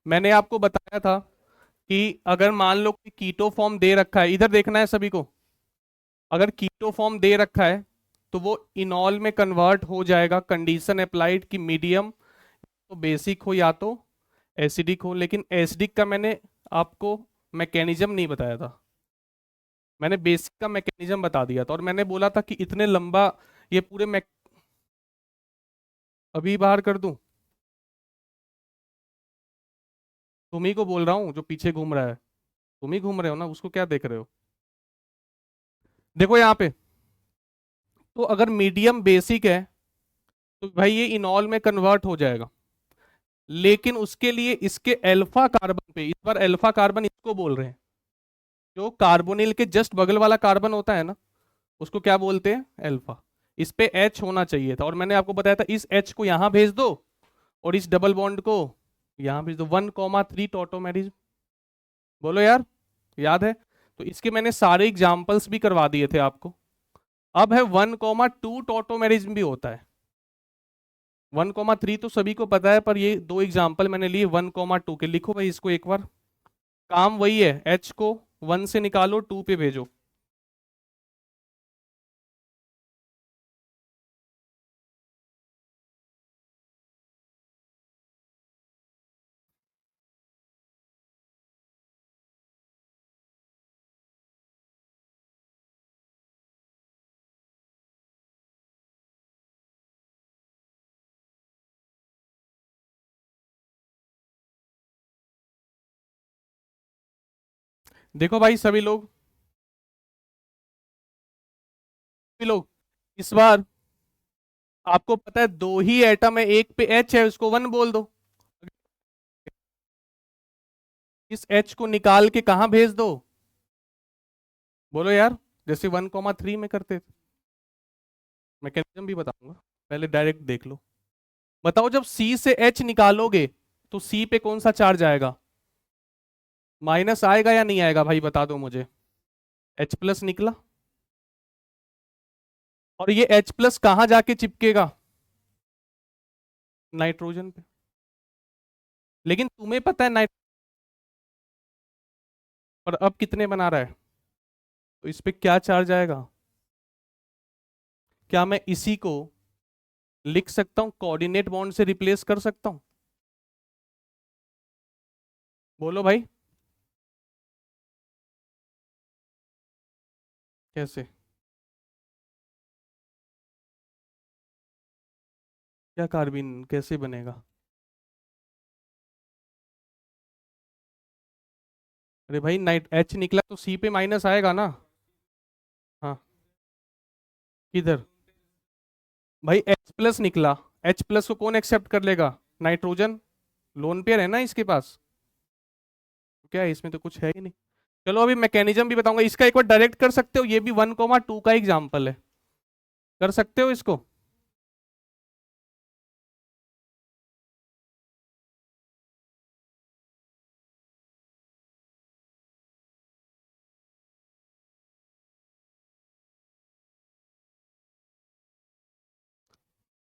मैंने आपको बताया था कि अगर मान लो कि कीटो फॉर्म दे रखा है, इधर देखना है सभी को। अगर कीटो फॉर्म दे रखा है तो वो इनॉल में कन्वर्ट हो जाएगा, कंडीशन अप्लाइड कि मीडियम तो बेसिक हो या तो एसिडिक हो। लेकिन एसिडिक का मैंने आपको मैकेनिज्म नहीं बताया था, मैंने बेसिक का मैकेनिज्म बता दिया था। और मैंने बोला था कि इतने लंबा ये पूरे अभी बाहर कर दूं? तुम ही को बोल रहा हूँ, जो पीछे घूम रहा है तुम ही घूम रहे हो ना, उसको क्या देख रहे हो? देखो यहाँ पे, तो अगर मीडियम बेसिक है तो भाई ये इनॉल में कन्वर्ट हो जाएगा। लेकिन उसके लिए इसके अल्फा कार्बन पे, इस बार अल्फा कार्बन इसको बोल रहे हैं, जो कार्बोनिल के जस्ट बगल वाला कार्बन होता है ना, उसको क्या बोलते हैं? अल्फा। इस पे H होना चाहिए था, और मैंने आपको बताया था इस H को यहां भेज दो और इस डबल बॉन्ड को यहां भेज दो। 1,3 टॉटोमेरिज्म। बोलो यार, याद है? तो इसके मैंने सारे एग्जाम्पल्स भी करवा दिए थे आपको। अब है 1,2 टॉटोमेरिज्म भी होता है। 1,3 तो सभी को पता है, पर ये दो एग्जाम्पल मैंने लिए 1,2 के। लिखो भाई इसको एक बार। काम वही है, H को 1 से निकालो, 2 पे भेजो। देखो भाई सभी लोग इस बार आपको पता है दो ही एटम है, एक पे H है, उसको 1 बोल दो। इस H को निकाल के कहां भेज दो? बोलो यार, जैसे 1,3 में करते थे। मैकेनिज्म भी बताऊंगा, पहले डायरेक्ट देख लो। बताओ, जब C से H निकालोगे तो C पे कौन सा चार्ज आएगा? माइनस आएगा या नहीं आएगा भाई, बता दो मुझे। H+ निकला, और ये H+ कहां जाके चिपकेगा? नाइट्रोजन पे। लेकिन तुम्हें पता है नाइट पर अब कितने बना रहा है, तो इस पे क्या चार्ज आएगा? क्या मैं इसी को लिख सकता हूं, कोऑर्डिनेट बॉन्ड से रिप्लेस कर सकता हूं? बोलो भाई, कैसे? क्या कार्बिन कैसे बनेगा? अरे भाई, नाइट H निकला तो C पे माइनस आएगा ना। हाँ, किधर? भाई H+ निकला, H+ को कौन एक्सेप्ट कर लेगा? नाइट्रोजन। लोन पेयर है ना इसके पास। क्या है इसमें, तो कुछ है ही नहीं। चलो अभी मैकेनिज्म भी बताऊंगा इसका, एक बार डायरेक्ट कर सकते हो, ये भी 1,2 का एग्जाम्पल है, कर सकते हो इसको।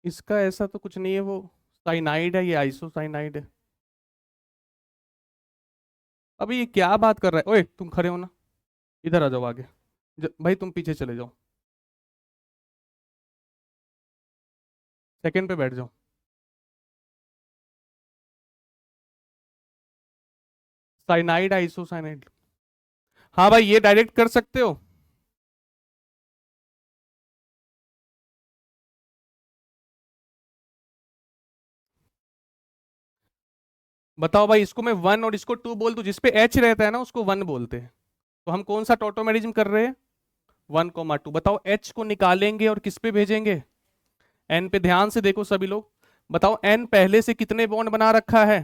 इसका ऐसा तो कुछ नहीं है, वो साइनाइड है, ये आइसोसाइनाइड है। अभी ये क्या बात कर रहा है? ओए तुम खड़े हो ना, इधर आ जाओ आगे। भाई तुम पीछे चले जाओ, सेकंड पे बैठ जाओ। Cyanide, isocyanide. हाँ भाई, ये डायरेक्ट कर सकते हो। बताओ भाई, इसको मैं 1 और इसको 2 बोल दूं, जिसपे H रहता है ना उसको 1 बोलते हैं। तो हम कौन सा टोटोमेरिज्म कर रहे हैं? 1,2। बताओ H को निकालेंगे और किस पे भेजेंगे? N पे। ध्यान से देखो सभी लोग, बताओ N पहले से कितने बॉन्ड बना रखा है?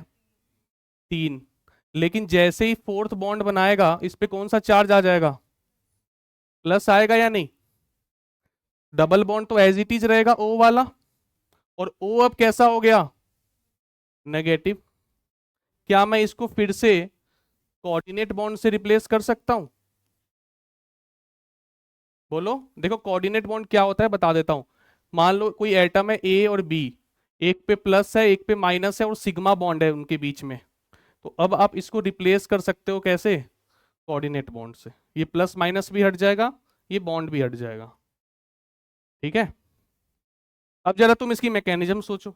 3। लेकिन जैसे ही फोर्थ बॉन्ड बनाएगा, इस पे कौन सा चार्ज आ जाएगा? प्लस आएगा या नहीं? डबल बॉन्ड तो एज इट इज रहेगा, O वाला। और O अब कैसा हो गया? नेगेटिव। क्या मैं इसको फिर से कोऑर्डिनेट बॉन्ड से रिप्लेस कर सकता हूं? बोलो। देखो कोऑर्डिनेट बॉन्ड क्या होता है बता देता हूं। मान लो कोई एटम है A और B, एक पे प्लस है एक पे माइनस है और सिग्मा बॉन्ड है उनके बीच में। तो अब आप इसको रिप्लेस कर सकते हो कैसे, कोऑर्डिनेट बॉन्ड से। ये प्लस माइनस भी हट जाएगा, ये बॉन्ड भी हट जाएगा। ठीक है, अब जरा तुम इसकी मैकेनिज्म सोचो।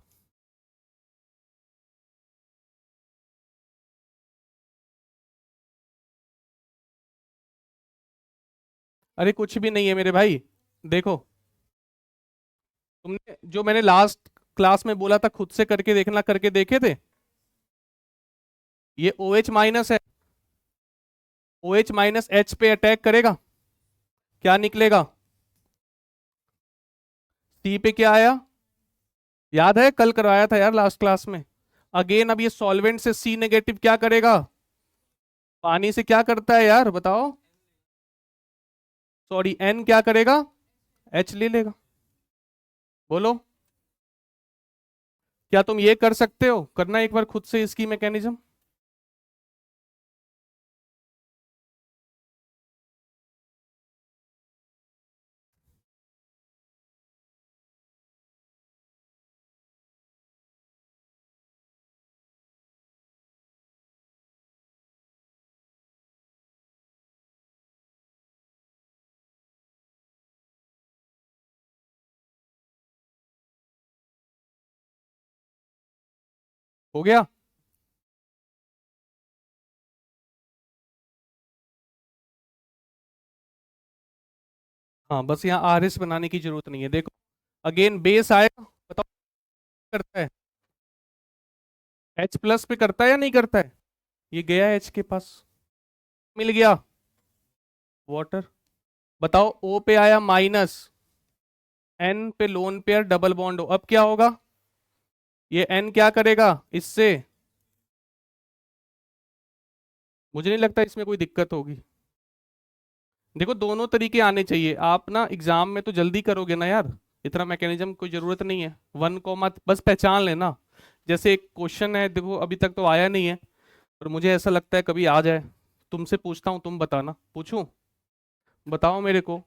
अरे कुछ भी नहीं है मेरे भाई, देखो, तुमने जो मैंने लास्ट क्लास में बोला था खुद से करके देखना, करके देखे थे। ये OH माइनस है, OH माइनस H पे अटैक करेगा, क्या निकलेगा, C पे क्या आया, याद है कल करवाया था यार लास्ट क्लास में। अगेन अब ये सॉल्वेंट से C नेगेटिव क्या करेगा, पानी से क्या करता है यार बताओ, सॉरी N क्या करेगा, H ले लेगा। बोलो, क्या तुम ये कर सकते हो, करना एक बार खुद से इसकी मैकेनिज्म। हो गया, हाँ बस यहाँ RS बनाने की जरूरत नहीं है। देखो अगेन बेस आएगा, बताओ करता है, H प्लस पे करता है या नहीं करता है, ये गया H के पास, मिल गया वाटर। बताओ O पे आया माइनस, N पे लोन पेयर डबल बॉन्ड हो, अब क्या होगा, ये N क्या करेगा इससे, मुझे नहीं लगता इसमें कोई दिक्कत होगी। देखो दोनों तरीके आने चाहिए, आप ना एग्जाम में तो जल्दी करोगे ना यार, इतना मैकेनिज्म कोई जरूरत नहीं है, 1 बस पहचान लेना। जैसे एक क्वेश्चन है, देखो अभी तक तो आया नहीं है, पर मुझे ऐसा लगता है कभी आ जाए। तुमसे पूछता हूँ, तुम बताना, पूछूं, बताओ मेरे को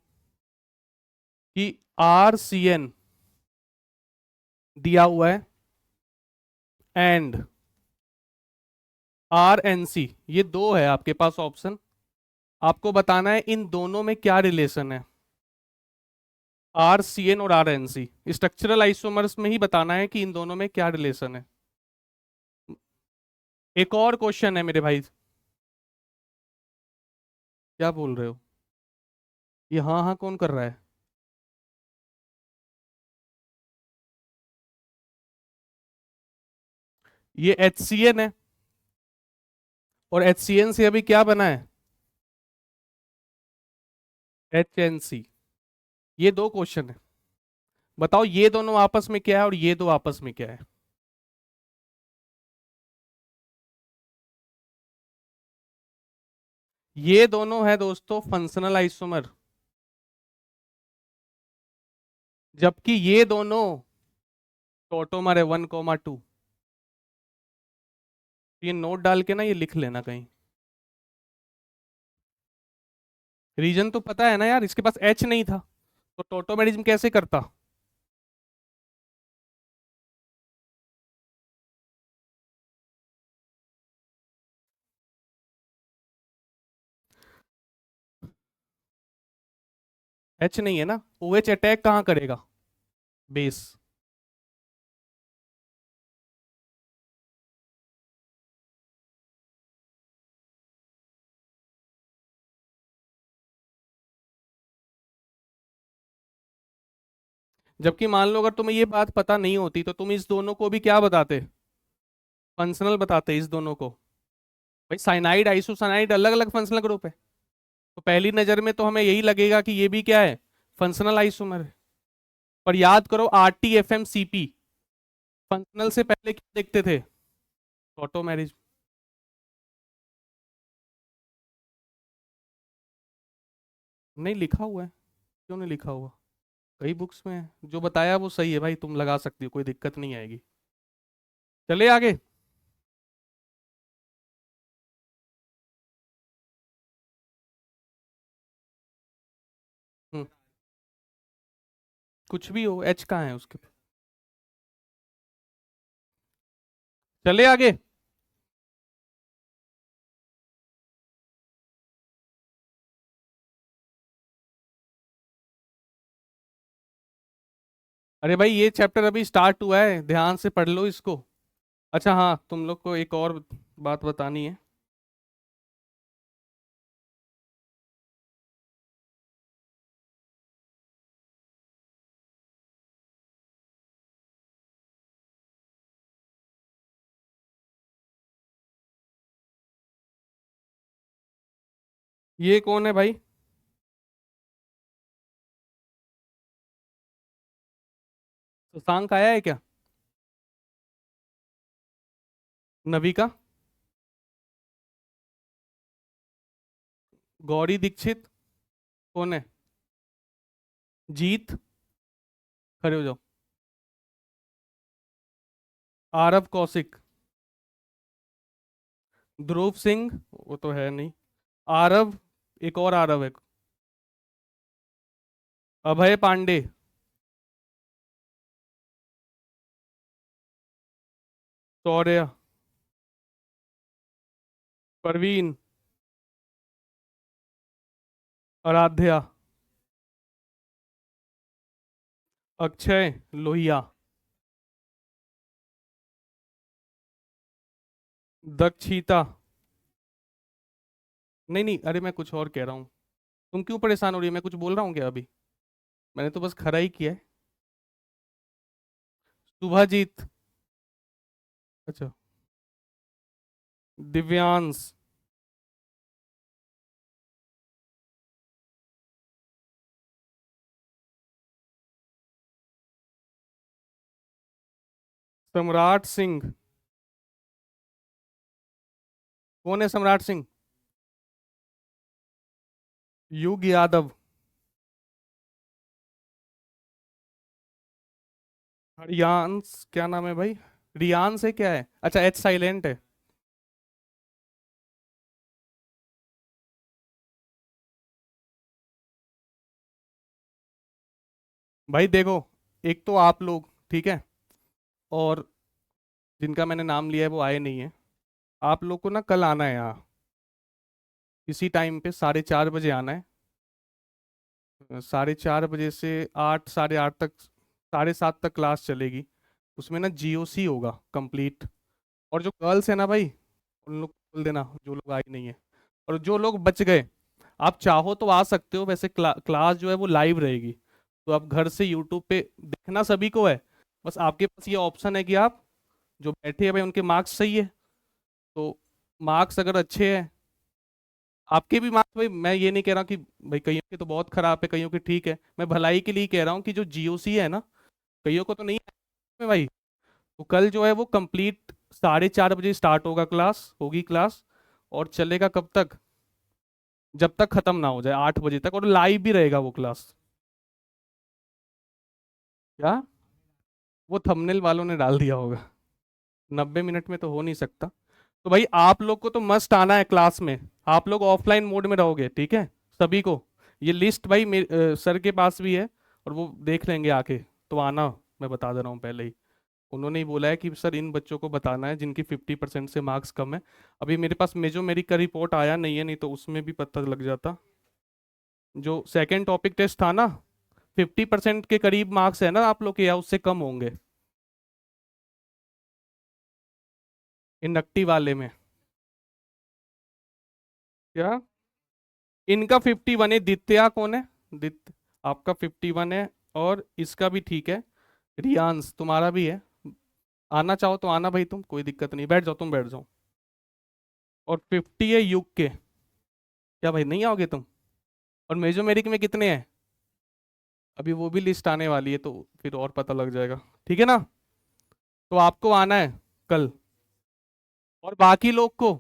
कि RCN दिया हुआ है एंड RNC, ये दो है आपके पास ऑप्शन, आपको बताना है इन दोनों में क्या रिलेशन है, RCN और RNC स्ट्रक्चरल आइसोमर्स में ही बताना है कि इन दोनों में क्या रिलेशन है। एक और क्वेश्चन है मेरे भाई, क्या बोल रहे हो, ये हाँ हाँ कौन कर रहा है, ये HCN है, और HCN से अभी क्या बना है, HNC। ये दो क्वेश्चन है, बताओ ये दोनों आपस में क्या है और ये दो आपस में क्या है। ये दोनों है दोस्तों फंक्शनल आइसोमर, जबकि ये दोनों टोटोमर है 1,2। ये नोट डाल के ना ये लिख लेना कहीं, रीजन तो पता है ना यार, इसके पास H नहीं था तो टोटोमेरिज्म कैसे करता, H नहीं है ना, OH अटैक कहाँ करेगा, बेस। जबकि मान लो अगर तुम्हें ये बात पता नहीं होती तो तुम इस दोनों को भी क्या बताते, फंक्शनल बताते इस दोनों को। भाई साइनाइड आइसोसाइनाइड अलग अलग फंक्शनल ग्रुप है, तो पहली नजर में तो हमें यही लगेगा कि ये भी क्या है, फंक्शनल आइसोमर है। पर याद करो RTFM CP फंक्शनल से पहले क्या देखते थे, ऑटोमेरिज। नहीं लिखा हुआ है, क्यों नहीं लिखा हुआ, कई बुक्स में है, जो बताया वो सही है भाई, तुम लगा सकती हो, कोई दिक्कत नहीं आएगी। चले आगे, हम्म, कुछ भी हो, H कहाँ है उसके, चले आगे। अरे भाई ये चैप्टर अभी स्टार्ट हुआ है, ध्यान से पढ़ लो इसको। अच्छा हाँ, तुम लोग को एक और बात बतानी है। ये कौन है भाई? शशांक आया है क्या? नविका? गौरी दीक्षित? कौन है? जीत? खड़े हो जाओ। आरव कौशिक? ध्रुव सिंह? वो तो है नहीं। आरव? एक और आरव है। अभय पांडे? शौर्य? परवीन? आराध्या? अक्षय लोहिया? दक्षिता? नहीं नहीं, अरे मैं कुछ और कह रहा हूँ। तुम क्यों परेशान हो रही है? मैं कुछ बोल रहा हूँ क्या अभी? मैंने तो बस खरा ही किया है। शुभाजीत? अच्छा। दिव्यांश? सम्राट सिंह? कौन है सम्राट सिंह? युग यादव? रियांश क्या नाम है भाई? रियांश है क्या है? अच्छा, एच साइलेंट है। भाई देखो, एक तो आप लोग, ठीक है, और जिनका मैंने नाम लिया है वो आए नहीं है। आप लोग को ना कल आना है यहाँ, इसी टाइम पे 4:30 बजे आना है। 4:30 बजे से 8, 8:30 तक, 7:30 तक क्लास चलेगी। उसमें ना जीओसी होगा कंप्लीट। और जो गर्ल्स है ना भाई, उन लोग को बोल देना जो लोग आई नहीं है। और जो लोग बच गए, आप चाहो तो आ सकते हो, वैसे क्लास जो है वो लाइव रहेगी। तो आप घर से यूट्यूब पे देखना सभी को है। बस आपके पास ये ऑप्शन है कि आप जो बैठे हैं भाई उनके मार्क्स सही है, तो मार्क्स अगर अच्छे हैं, आपके भी मार्क्स, भाई मैं ये नहीं कह रहा कि भाई कईयों के तो बहुत खराब है, कईयों के ठीक है, मैं भलाई के लिए कह रहा हूँ कि जो जीओसी है ना, कईयों को तो नहीं है भाई। तो कल जो है वो कंप्लीट 4:30 बजे स्टार्ट होगी क्लास। और चलेगा कब तक? जब तक खत्म ना हो जाए, 8 बजे तक, और लाइव भी रहेगा वो क्लास। क्या? वो थंबनेल वालों ने डाल दिया होगा। 90 मिनट में तो हो नहीं सकता। तो भाई आप लोग को तो मस्ट आना है क्लास में। आप लोग ऑफलाइन मोड में रहोगे, ठीक है, सभी को। ये लिस्ट भाई सर के पास भी है, और वो देख लेंगे आके। तो आना, मैं बता दे रहा हूँ पहले ही। उन्होंने ही बोला है कि सर इन बच्चों को बताना है जिनकी 50% से मार्क्स कम है। अभी मेरे पास मेजोमेरिक का रिपोर्ट आया नहीं है, नहीं तो उसमें भी पता लग जाता। जो सेकंड टॉपिक टेस्ट था ना, 50% के करीब मार्क्स है ना आप लोग के, या उससे कम होंगे इंडक्टिव वाले में? क्या? इनका 51 है। दित्या कौन है? दित्य? आपका 51 है, और इसका भी ठीक है। रियांश तुम्हारा भी है। आना चाहो तो आना भाई, तुम कोई दिक्कत नहीं, बैठ जाओ, तुम बैठ जाओ। और 50 है युग के। क्या भाई नहीं आओगे तुम? और मेजोमेरिक में कितने हैं? अभी वो भी लिस्ट आने वाली है, तो फिर और पता लग जाएगा। ठीक है ना? तो आपको आना है कल। और बाकी लोग को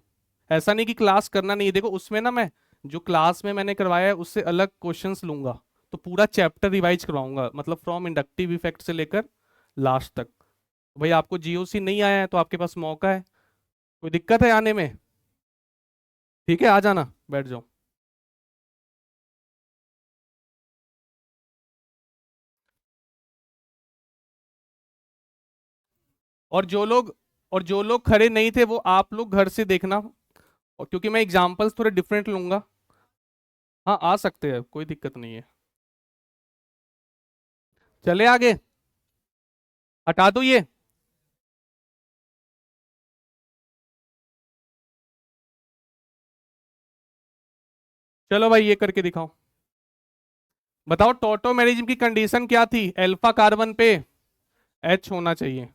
ऐसा नहीं कि क्लास करना नहीं है। देखो उसमें ना, मैं जो क्लास में मैंने करवाया है उससे अलग क्वेश्चंस लूंगा। तो पूरा चैप्टर रिवाइज करवाऊंगा, मतलब फ्रॉम इंडक्टिव इफेक्ट से लेकर लास्ट तक। भाई आपको जीओसी नहीं आया है तो आपके पास मौका है। कोई दिक्कत है आने में? ठीक है, आ जाना, बैठ जाओ। और जो लोग और जो लोग खड़े नहीं थे वो आप लोग घर से देखना। और क्योंकि मैं एग्जाम्पल्स थोड़े डिफरेंट लूंगा। हाँ आ सकते हैं, कोई दिक्कत नहीं है। चले आगे। हटा दो ये। चलो भाई ये करके दिखाओ। बताओ टोटोमेरिज्म की कंडीशन क्या थी, अल्फा कार्बन पे एच होना चाहिए।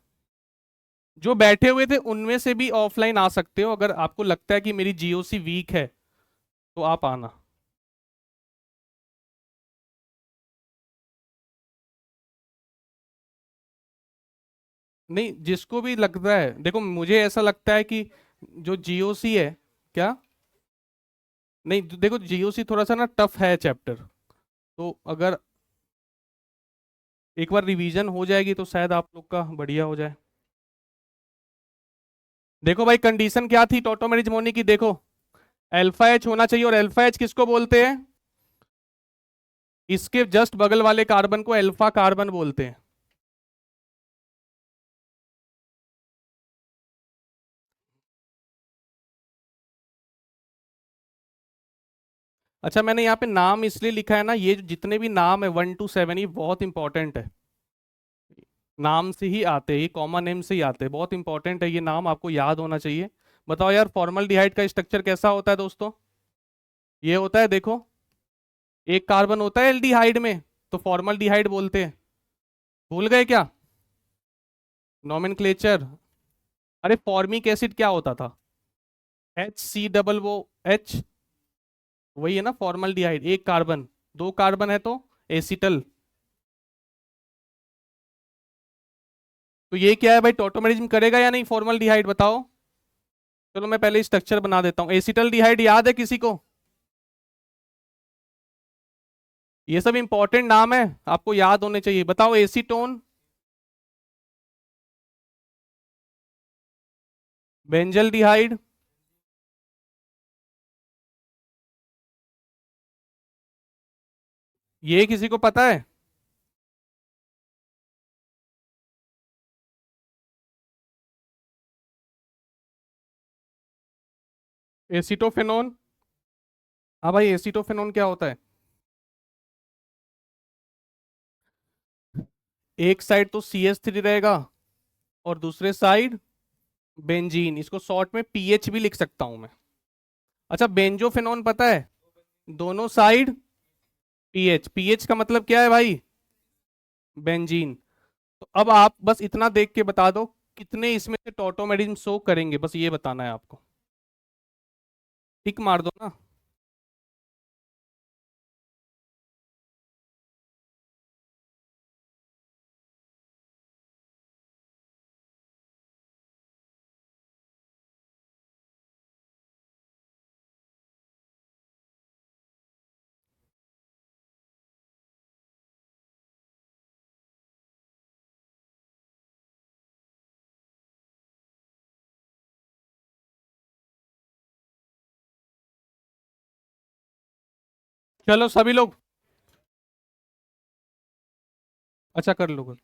जो बैठे हुए थे उनमें से भी ऑफलाइन आ सकते हो, अगर आपको लगता है कि मेरी जीओसी वीक है तो आप आना। नहीं, जिसको भी लगता है, देखो मुझे ऐसा लगता है कि जो जीओसी है, क्या, नहीं देखो जीओसी थोड़ा सा ना टफ है चैप्टर, तो अगर एक बार रिवीजन हो जाएगी तो शायद आप लोग का बढ़िया हो जाए। देखो भाई कंडीशन क्या थी टोटोमेरिज्म होने की, देखो अल्फा एच होना चाहिए, और अल्फा एच किसको बोलते हैं, इसके जस्ट बगल वाले कार्बन को अल्फा कार्बन बोलते हैं। अच्छा मैंने यहाँ पे नाम इसलिए लिखा है ना, ये जो जितने भी नाम है 1 to 7 ये बहुत इंपॉर्टेंट है, नाम से ही आते हैं, ये कॉमन नेम से ही आते हैं, बहुत इंपॉर्टेंट है, ये नाम आपको याद होना चाहिए। बताओ यार फॉर्मल्डिहाइड का स्ट्रक्चर कैसा होता है दोस्तों, ये होता है देखो, एक कार्बन होता है एल्डिहाइड में, तो फॉर्मल्डिहाइड बोलते हैं। भूल गए क्या नोमेनक्लेचर? अरे फॉर्मिक एसिड क्या होता था, HCOOH, वही है ना फॉर्मल्डिहाइड, एक कार्बन, दो कार्बन है तो एसिटल। तो ये क्या है भाई, टोटोमेरिज्म करेगा या नहीं फॉर्मल्डिहाइड, बताओ। चलो मैं पहले स्ट्रक्चर बना देता हूँ, एसिटल डिहाइड याद है किसी को? ये सब इंपॉर्टेंट नाम है, आपको याद होने चाहिए। बताओ एसीटोन, बेंजल डिहाइड, ये किसी को पता है? एसिटोफेनोन, हाँ भाई एसिटोफेनोन क्या होता है? एक साइड तो CH3 रहेगा और दूसरे साइड बेंजीन, इसको शॉर्ट में पीएच भी लिख सकता हूं मैं। अच्छा बेंजोफेनोन पता है, दोनों साइड पीएच, पीएच का मतलब क्या है भाई, बेंजीन। तो अब आप बस इतना देख के बता दो कितने इसमें से टोटोमेरिज्म शो करेंगे, बस ये बताना है आपको, टिक मार दो ना। चलो सभी लोग, अच्छा कर लो कर।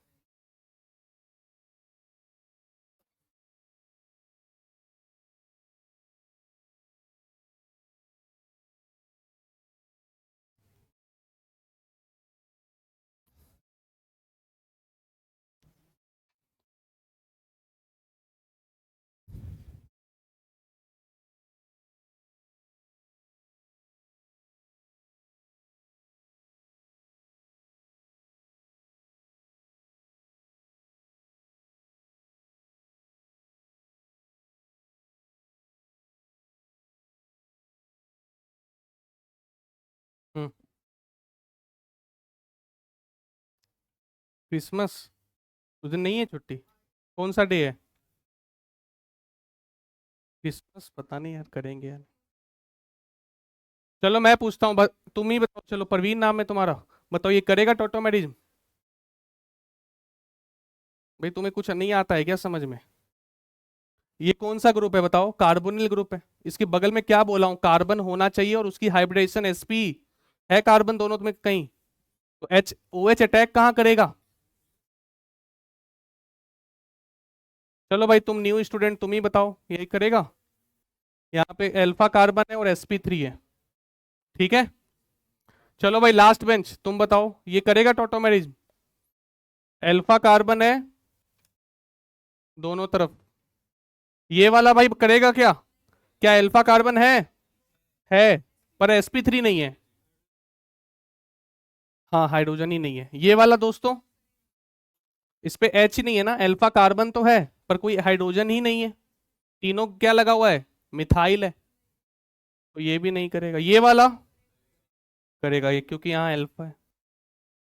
हम्म। क्रिसमस, उस दिन नहीं है छुट्टी, कौन सा डे है? क्रिसमस पता नहीं यार, करेंगे यार। चलो मैं पूछता हूँ, तुम ही बताओ, चलो परवीन नाम है तुम्हारा, बताओ ये करेगा टोटोमेरिज्म? भाई तुम्हें कुछ नहीं आता है क्या समझ में? ये कौन सा ग्रुप है बताओ, कार्बोनिल ग्रुप है, इसके बगल में क्या बोला हूँ, कार्बन होना चाहिए और उसकी हाइब्रिडेशन sp है, कार्बन दोनों में कहीं, तो OH अटैक कहाँ करेगा? चलो भाई तुम न्यू स्टूडेंट, तुम ही बताओ यही करेगा, यहाँ पे अल्फा कार्बन है और sp3 है, ठीक है। चलो भाई लास्ट बेंच तुम बताओ, ये करेगा टोटोमेरिज्म? अल्फा कार्बन है दोनों तरफ। ये वाला भाई करेगा क्या? क्या अल्फा कार्बन है, पर sp3 नहीं है। हाँ, हाइड्रोजन ही नहीं है ये वाला दोस्तों। इस पे H ही नहीं है ना, अल्फा कार्बन तो है पर कोई हाइड्रोजन ही नहीं है। तीनों क्या लगा हुआ है? मिथाइल है। तो ये भी नहीं करेगा। ये वाला करेगा ये, क्योंकि यहाँ अल्फा है।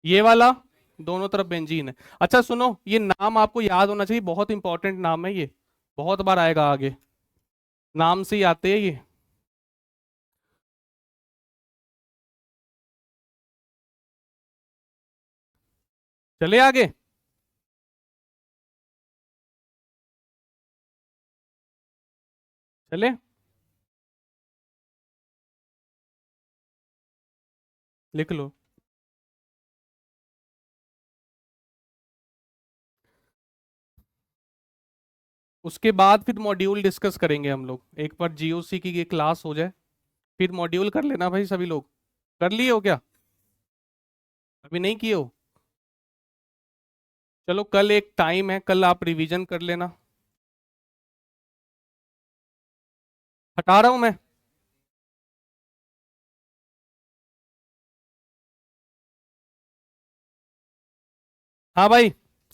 ये वाला दोनों तरफ बेंजीन है। अच्छा सुनो, ये नाम आपको याद होना चाहिए, बहुत इंपॉर्टेंट नाम है ये, बहुत बार आएगा आगे। नाम से ही आते हैं ये। चले आगे। चले। लिख लो। उसके बाद फिर मॉड्यूल डिस्कस करेंगे हम लोग, एक बार जीओसी की ये क्लास हो जाए, फिर मॉड्यूल कर लेना भाई सभी लोग। कर लिए हो क्या? अभी नहीं किए हो? चलो कल एक टाइम है, कल आप रिवीजन कर लेना। हटा रहा हूं मैं। हाँ भाई,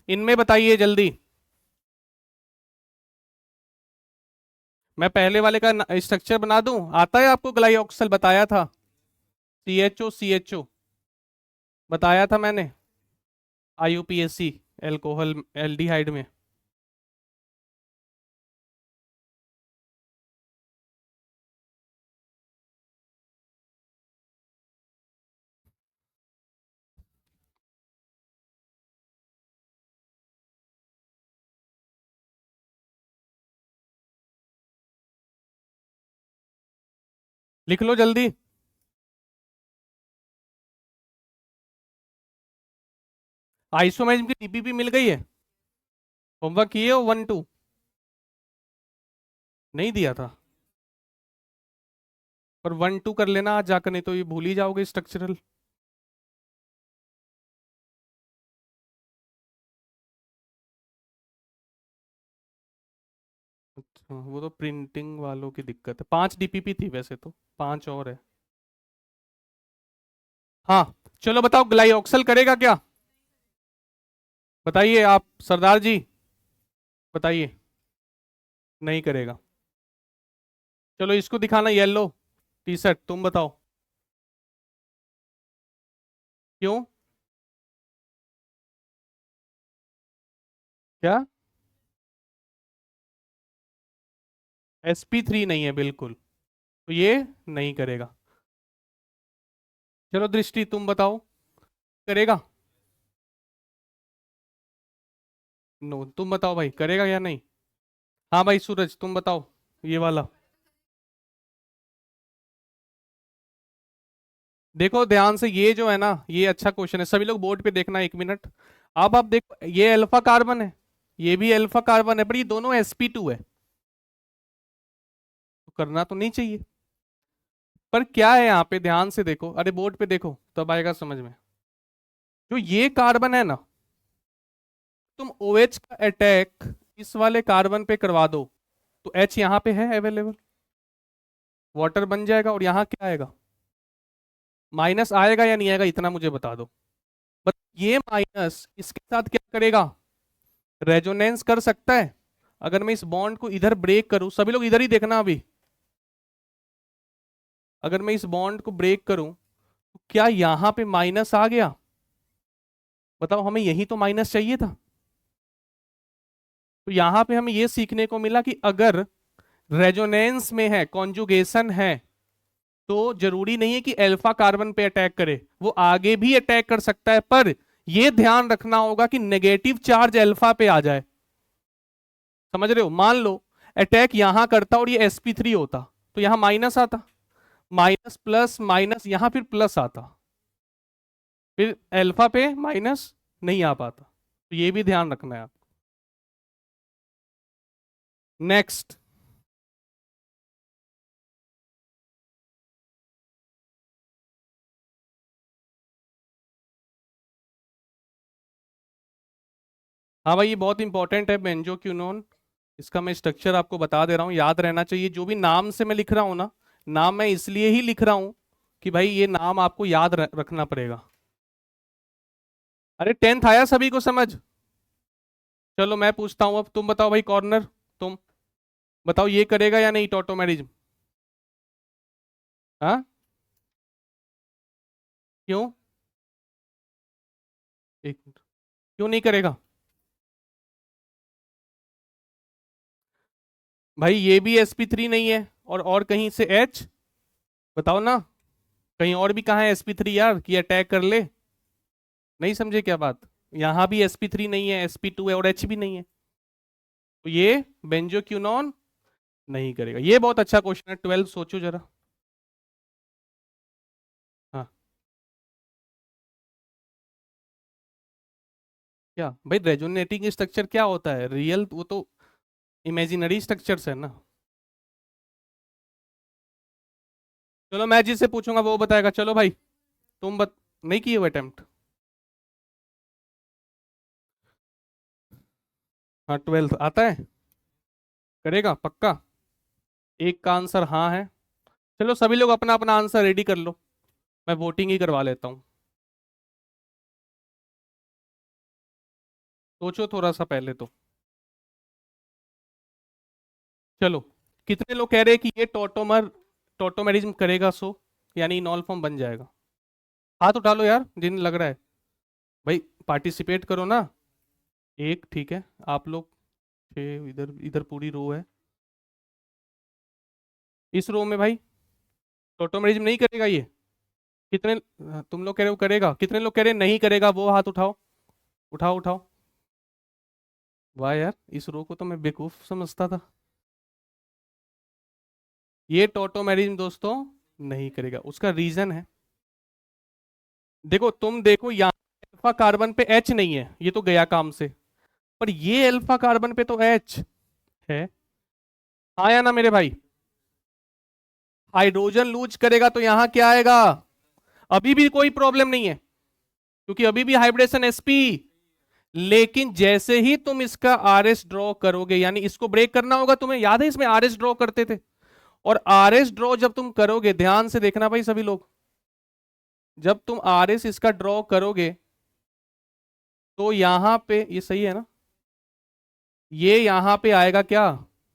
इनमें बताइए जल्दी। मैं पहले वाले का स्ट्रक्चर बना दूं, आता है आपको? ग्लाइऑक्सल बताया था। CHO बताया था मैंने। IUPAC, एल्कोहल एल्डिहाइड में। लिख लो जल्दी। आइसोमेरिज्म की डीपीपी मिल गई है? होमवर्क किए हो 1 2? नहीं दिया था? पर 1 2 कर लेना आज जाकर, नहीं तो ये भूल ही जाओगे स्ट्रक्चरल। अच्छा, वो तो प्रिंटिंग वालों की दिक्कत है। 5 डीपीपी थी वैसे तो, 5 और है। हाँ। चलो बताओ, ग्लाइऑक्सल करेगा क्या? बताइए आप सरदार जी, बताइए। नहीं करेगा। चलो इसको दिखाना, येलो टी शर्ट, तुम बताओ। क्यों? क्या? sp3 नहीं है बिल्कुल, तो ये नहीं करेगा। चलो दृष्टि तुम बताओ, करेगा? नो, तुम बताओ भाई, करेगा या नहीं? हाँ भाई सूरज तुम बताओ, ये वाला। देखो ध्यान से, ये जो है ना, ये अच्छा क्वेश्चन है, सभी लोग बोर्ड पे देखना 1 मिनट। अब आप देखो, ये अल्फा कार्बन है, ये भी अल्फा कार्बन है, पर ये दोनों sp2 है, तो करना तो नहीं चाहिए। पर क्या है यहाँ पे, ध्यान से देखो, अरे बोर्ड पे देखो तब आएगा समझ में। जो ये कार्बन है ना, तुम OH का अटैक इस वाले कार्बन पे करवा दो, तो H यहाँ पे है अवेलेबल, वाटर बन जाएगा, और यहाँ क्या आएगा? माइनस आएगा या नहीं आएगा, इतना मुझे बता दो। बट ये माइनस इसके साथ क्या करेगा? रेजोनेंस कर सकता है। अगर मैं इस बॉन्ड को इधर ब्रेक करूं, सभी लोग इधर ही देखना अभी, अगर मैं इस बॉन्ड को ब्रेक करूं, तो क्या यहां पे माइनस आ गया? बताओ, हमें यही तो माइनस चाहिए था। तो यहां पे हमें यह सीखने को मिला कि अगर रेजोनेंस में है, कॉन्जुगेशन है, तो जरूरी नहीं है कि अल्फा कार्बन पे अटैक करे, वो आगे भी अटैक कर सकता है, पर यह ध्यान रखना होगा कि नेगेटिव चार्ज अल्फा पे आ जाए। समझ रहे हो? मान लो अटैक यहां करता और ये sp3 होता, तो यहां माइनस आता, माइनस प्लस माइनस, यहां फिर प्लस आता, फिर अल्फा पे माइनस नहीं आ पाता, तो ये भी ध्यान रखना है आप। नेक्स्ट। हाँ भाई, ये बहुत इंपॉर्टेंट है बेंजोक्विनोन। इसका मैं स्ट्रक्चर आपको बता दे रहा हूँ, याद रहना चाहिए। जो भी नाम से मैं लिख रहा हूँ ना, नाम मैं इसलिए ही लिख रहा हूँ कि भाई ये नाम आपको याद रखना पड़ेगा। अरे 10th आया सभी को समझ? चलो मैं पूछता हूँ, अब तुम बताओ भाई कॉर्नर, तुम बताओ ये करेगा या नहीं टोटोमेरिज्म? हाँ, क्यों? एक मिनट, क्यों नहीं करेगा? भाई ये भी sp3 नहीं है, और कहीं से H, बताओ ना। कहीं और भी कहाँ है sp3 यार, कि अटैक कर ले? नहीं समझे क्या बात? यहां भी sp3 नहीं है, sp2 है, और H भी नहीं है। तो ये बेंजोक्विनोन नहीं करेगा। ये बहुत अच्छा क्वेश्चन है, 12 सोचो जरा। हाँ, क्या भाई रेजोनेटिंग स्ट्रक्चर क्या होता है? रियल वो तो इमेजिनरी स्ट्रक्चर्स है ना। चलो मैं जिससे पूछूंगा वो बताएगा। चलो भाई, नहीं किए वो अटेम्प्ट? हाँ, 12 आता है, करेगा पक्का? एक का आंसर हाँ है। चलो सभी लोग अपना अपना आंसर रेडी कर लो, मैं वोटिंग ही करवा लेता हूँ। सोचो थोड़ा सा पहले तो। चलो, कितने लोग कह रहे हैं कि ये टोटोमेरिज्म करेगा, सो यानी नॉल फॉर्म बन जाएगा? हाथ उठा लो यार, जिन लग रहा है। भाई पार्टिसिपेट करो ना। एक ठीक है, आप लोग 6, इधर इधर पूरी रो है। इस रो में भाई टोटोमेरिज्म नहीं करेगा ये? कितने? तुम लोग कह रहे हो करेगा, कितने लोग कह रहे हैं नहीं करेगा? वो हाथ उठाओ, उठाओ उठाओ। वाह यार, इस रो को तो मैं बेवकूफ समझता था। ये टोटोमेरिज्म दोस्तों नहीं करेगा, उसका रीजन है। देखो तुम देखो, यहाँ अल्फा कार्बन पे H नहीं है, ये तो गया काम से। पर ये अल्फा कार्बन पे तो H है। आया ना मेरे भाई? हाइड्रोजन लूज करेगा तो यहां क्या आएगा? अभी भी कोई प्रॉब्लम नहीं है, क्योंकि अभी भी हाइब्रिडेशन sp। लेकिन जैसे ही तुम इसका RS ड्रॉ करोगे, यानी इसको ब्रेक करना होगा तुम्हें, याद है इसमें RS ड्रॉ करते थे। और RS ड्रॉ जब तुम करोगे, ध्यान से देखना भाई सभी लोग, जब तुम RS इसका ड्रॉ करोगे तो यहां पे ये सही है ना, ये यहां पे आएगा क्या?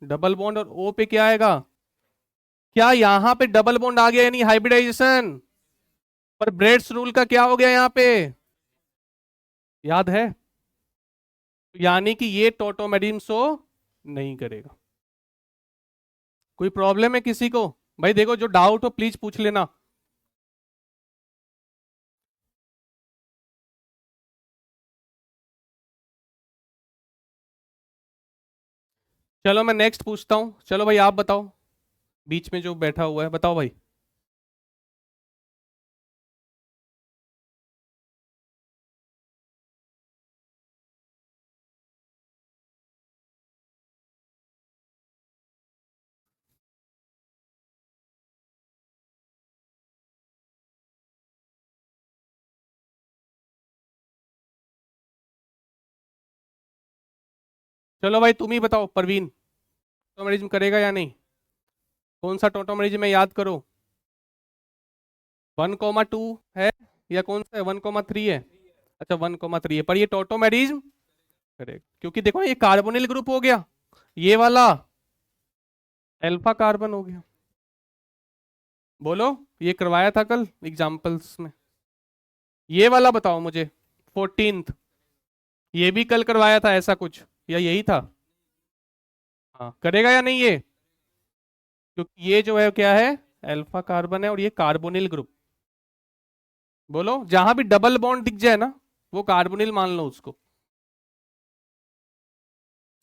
डबल बॉन्ड, और O पे क्या आएगा? क्या यहां पे डबल बॉन्ड आ गया, यानी हाइब्रिडाइजेशन। पर ब्रेड्स रूल का क्या हो गया यहां पे? याद है? यानी कि ये टोटोमेरिज्म शो नहीं करेगा। कोई प्रॉब्लम है किसी को? भाई देखो, जो डाउट हो प्लीज पूछ लेना। चलो मैं नेक्स्ट पूछता हूँ। चलो भाई आप बताओ, बीच में जो बैठा हुआ है बताओ भाई। चलो भाई तुम ही बताओ परवीन, टोटोमेरिज्म करेगा या नहीं? कौन सा टोटोमेरिज्म है याद करो। 1,2 है, या कौन सा है? 1,3 है? अच्छा 1,3 है, पर ये टोटोमेरिज्म करेगा, क्योंकि देखो ना, ये कार्बोनिल ग्रुप हो गया, ये वाला अल्फा कार्बन हो गया। बोलो, ये करवाया था कल एग्जाम्पल्स में। ये वाला बताओ मुझे, 14th, ये भी कल करवाया था ऐसा कुछ, या यही था? हाँ, करेगा या नहीं ये? क्योंकि ये जो है क्या है, अल्फा कार्बन है, और ये कार्बोनिल ग्रुप। बोलो, जहां भी डबल बॉन्ड दिख जाए ना, वो कार्बोनिल मान लो उसको।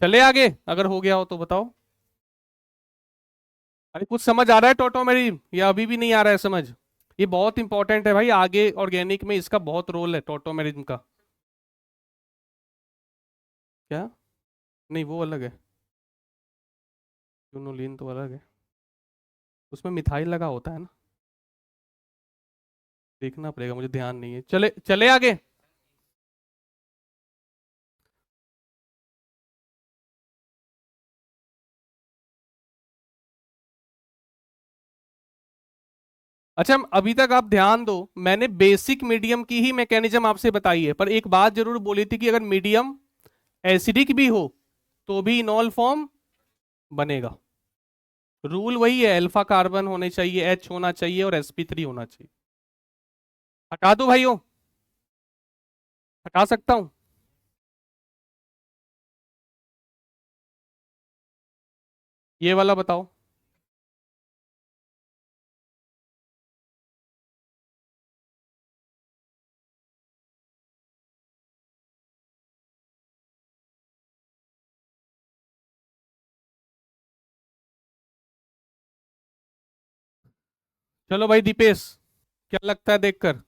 चले आगे, अगर हो गया हो तो बताओ। अरे कुछ समझ आ रहा है टोटोमेरी, या अभी भी नहीं आ रहा है समझ? ये बहुत इंपॉर्टेंट है भाई, आगे ऑर्गेनिक में इसका बहुत रोल है टोटोमेरिज्म का। क्या? नहीं वो अलग है, क्यूनोलिन तो अलग है, उसमें मिथाइल लगा होता है ना। देखना पड़ेगा, मुझे ध्यान नहीं है। चले चले आगे। अच्छा, अभी तक आप ध्यान दो, मैंने बेसिक मीडियम की ही मैकेनिज्म आपसे बताई है, पर एक बात जरूर बोली थी कि अगर मीडियम एसिडिक भी हो तो भी इनॉल फॉर्म बनेगा। रूल वही है, अल्फा कार्बन होने चाहिए, एच होना चाहिए और sp3 होना चाहिए। हटा दो भाइयों, हटा सकता हूं। ये वाला बताओ। चलो भाई दीपेश, क्या लगता है देखकर?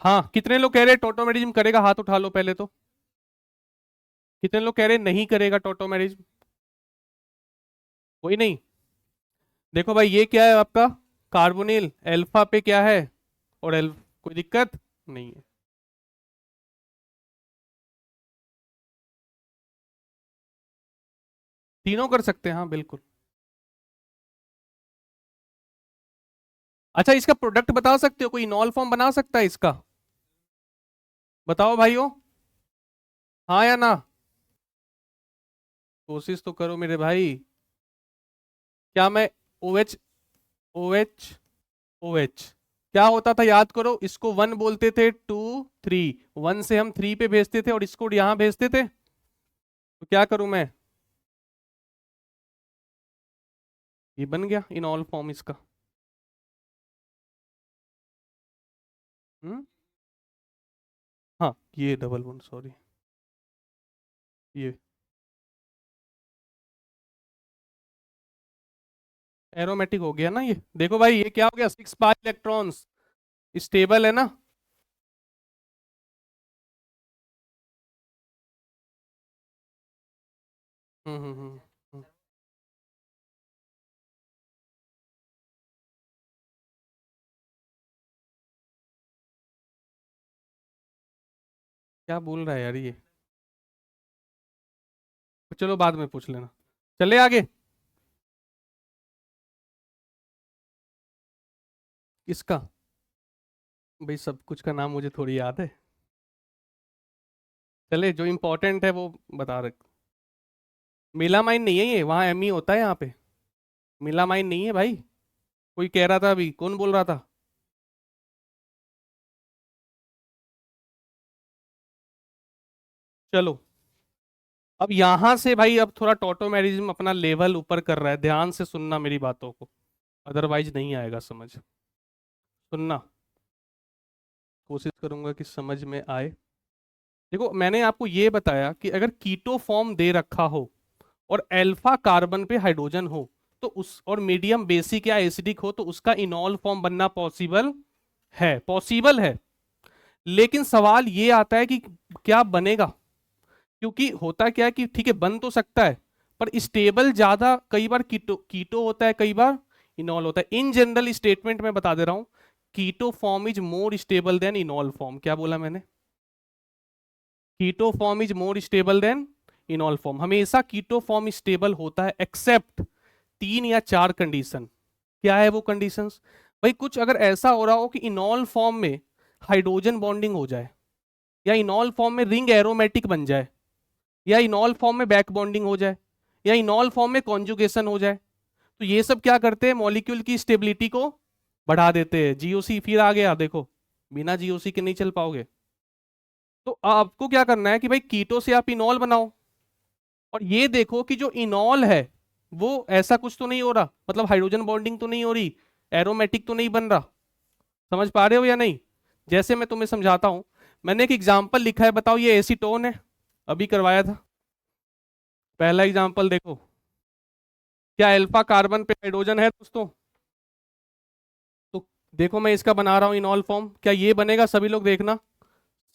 हाँ, कितने लोग कह रहे हैं टोटोमेरिज्म करेगा? हाथ उठा लो पहले तो। कितने लोग कह रहे हैं नहीं करेगा टोटोमेरिज्म? कोई नहीं। देखो भाई, ये क्या है आपका कार्बोनिल, अल्फा पे क्या है, और कोई दिक्कत नहीं है। तीनों कर सकते हैं, हाँ बिल्कुल। अच्छा, इसका प्रोडक्ट बता सकते हो? कोई इनॉल फॉर्म बना सकता है इसका? बताओ भाइयों, हाँ या ना? कोशिश तो करो मेरे भाई। क्या मैं O H, O H, O H, क्या होता था याद करो? इसको वन बोलते थे, टू, थ्री, वन से हम थ्री पे भेजते थे और इसको यहां भेजते थे। तो क्या करूं मैं? ये बन गया इनॉल फॉर्म इसका। हम्म। हाँ, ये डबल वन, सॉरी, ये एरोमेटिक हो गया ना। ये देखो भाई, ये क्या हो गया, 6 pi इलेक्ट्रॉन्स, स्टेबल है ना? हम्म। क्या बोल रहा है यार ये? चलो बाद में पूछ लेना। चले आगे। इसका भाई सब कुछ का नाम मुझे थोड़ी याद है। चले, जो इंपॉर्टेंट है वो बता रहे। मिलामाइन नहीं है ये, वहां एम होता है यहाँ पे। मिलामाइन नहीं है भाई। कोई कह रहा था, अभी कौन बोल रहा था? चलो, अब यहां से भाई, अब थोड़ा टोटोमेरिज्म अपना लेवल ऊपर कर रहा है, ध्यान से सुनना मेरी बातों को, अदरवाइज नहीं आएगा समझ। सुनना, कोशिश करूंगा कि समझ में आए। देखो, मैंने आपको ये बताया कि अगर कीटो फॉर्म दे रखा हो और अल्फा कार्बन पे हाइड्रोजन हो, तो उस, और मीडियम बेसिक या एसिडिक हो, तो उसका इनॉल फॉर्म बनना पॉसिबल है, पॉसिबल है। लेकिन सवाल ये आता है कि क्या बनेगा? क्योंकि होता क्या है कि ठीक है, बन तो सकता है, पर स्टेबल ज्यादा कई बार कीटो कीटो होता है, कई बार इनॉल होता है। इन जनरल स्टेटमेंट में बता दे रहा हूं, keto form is more stable than enol form. क्या बोला मैंने? Keto form is more stable than enol form. हमेशा कीटो फॉर्म स्टेबल होता है एक्सेप्ट 3 या 4 कंडीशन। क्या है वो कंडीशंस? भाई कुछ अगर ऐसा हो रहा हो कि इनॉल फॉर्म में हाइड्रोजन बॉन्डिंग हो जाए, या इनॉल फॉर्म में रिंग एरोमेटिक बन जाए, या इनॉल फॉर्म में बैक बॉन्डिंग हो जाए, या इनॉल फॉर्म में कॉन्जुगेशन हो जाए, तो ये सब क्या करते हैं, मॉलिक्यूल की स्टेबिलिटी को बढ़ा देते हैं। जीओसी फिर आ गया, देखो, बिना जीओसी के नहीं चल पाओगे। तो आपको क्या करना है कि भाई कीटो से आप इनॉल बनाओ, और ये देखो कि जो इनॉल है वो ऐसा कुछ तो नहीं हो रहा, मतलब हाइड्रोजन बॉन्डिंग तो नहीं हो रही, एरोमेटिक तो नहीं बन रहा। समझ पा रहे हो या नहीं? जैसे मैं तुम्हें समझाता हूं, मैंने एक एग्जाम्पल लिखा है, बताओ, ये एसीटोन है, अभी करवाया था। पहला एग्जाम्पल देखो, क्या अल्फा कार्बन पे हाइड्रोजन है दोस्तों? तो देखो, मैं इसका बना रहा हूं इनॉल फॉर्म, क्या ये बनेगा? सभी लोग देखना,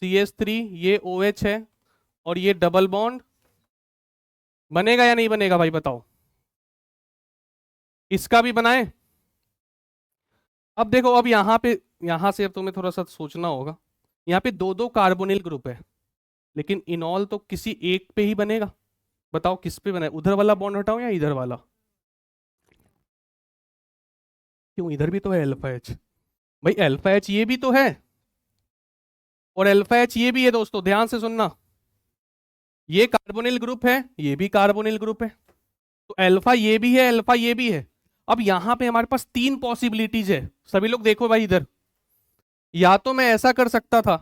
CH3, ये OH है और ये डबल बॉन्ड बनेगा या नहीं बनेगा भाई बताओ। इसका भी बनाए। अब देखो, अब यहाँ पे, यहाँ से अब तुम्हें थोड़ा सा सोचना होगा। यहाँ पे दो दो कार्बोनिल ग्रुप है, लेकिन इनॉल तो किसी एक पे ही बनेगा। बताओ किस पे बने, उधर वाला बॉन्ड हटाओ या इधर वाला। क्यों, इधर भी तो है अल्फा एच। भाई अल्फा एच ये भी तो है, और अल्फा एच ये भी है दोस्तों, ध्यान से सुनना। ये कार्बोनिल ग्रुप है, ये भी कार्बोनिल ग्रुप है, तो अल्फा ये भी है, अल्फा ये भी है। अब यहां पे हमारे पास तीन पॉसिबिलिटीज है। सभी लोग देखो भाई इधर, या तो मैं ऐसा कर सकता था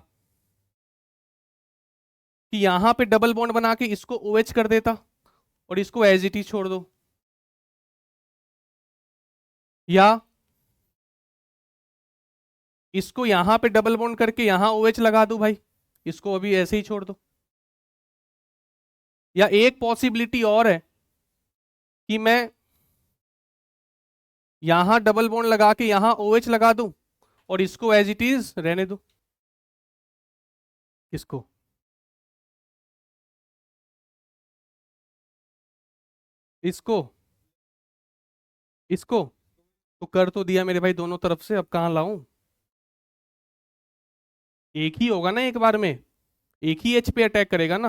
कि यहां पे डबल बॉन्ड बना के इसको OH कर देता और इसको एज इट इज छोड़ दो, या इसको यहां पे डबल बॉन्ड करके यहां OH लगा दूं भाई, इसको अभी ऐसे ही छोड़ दो। या एक पॉसिबिलिटी और है कि मैं यहां डबल बॉन्ड लगा के यहां OH लगा दूं और इसको एज इट इज रहने दूं। किसको? इसको? इसको तो कर तो दिया मेरे भाई दोनों तरफ से, अब कहां लाऊं? एक ही होगा ना एक बार में, एक ही एच पे अटैक करेगा ना।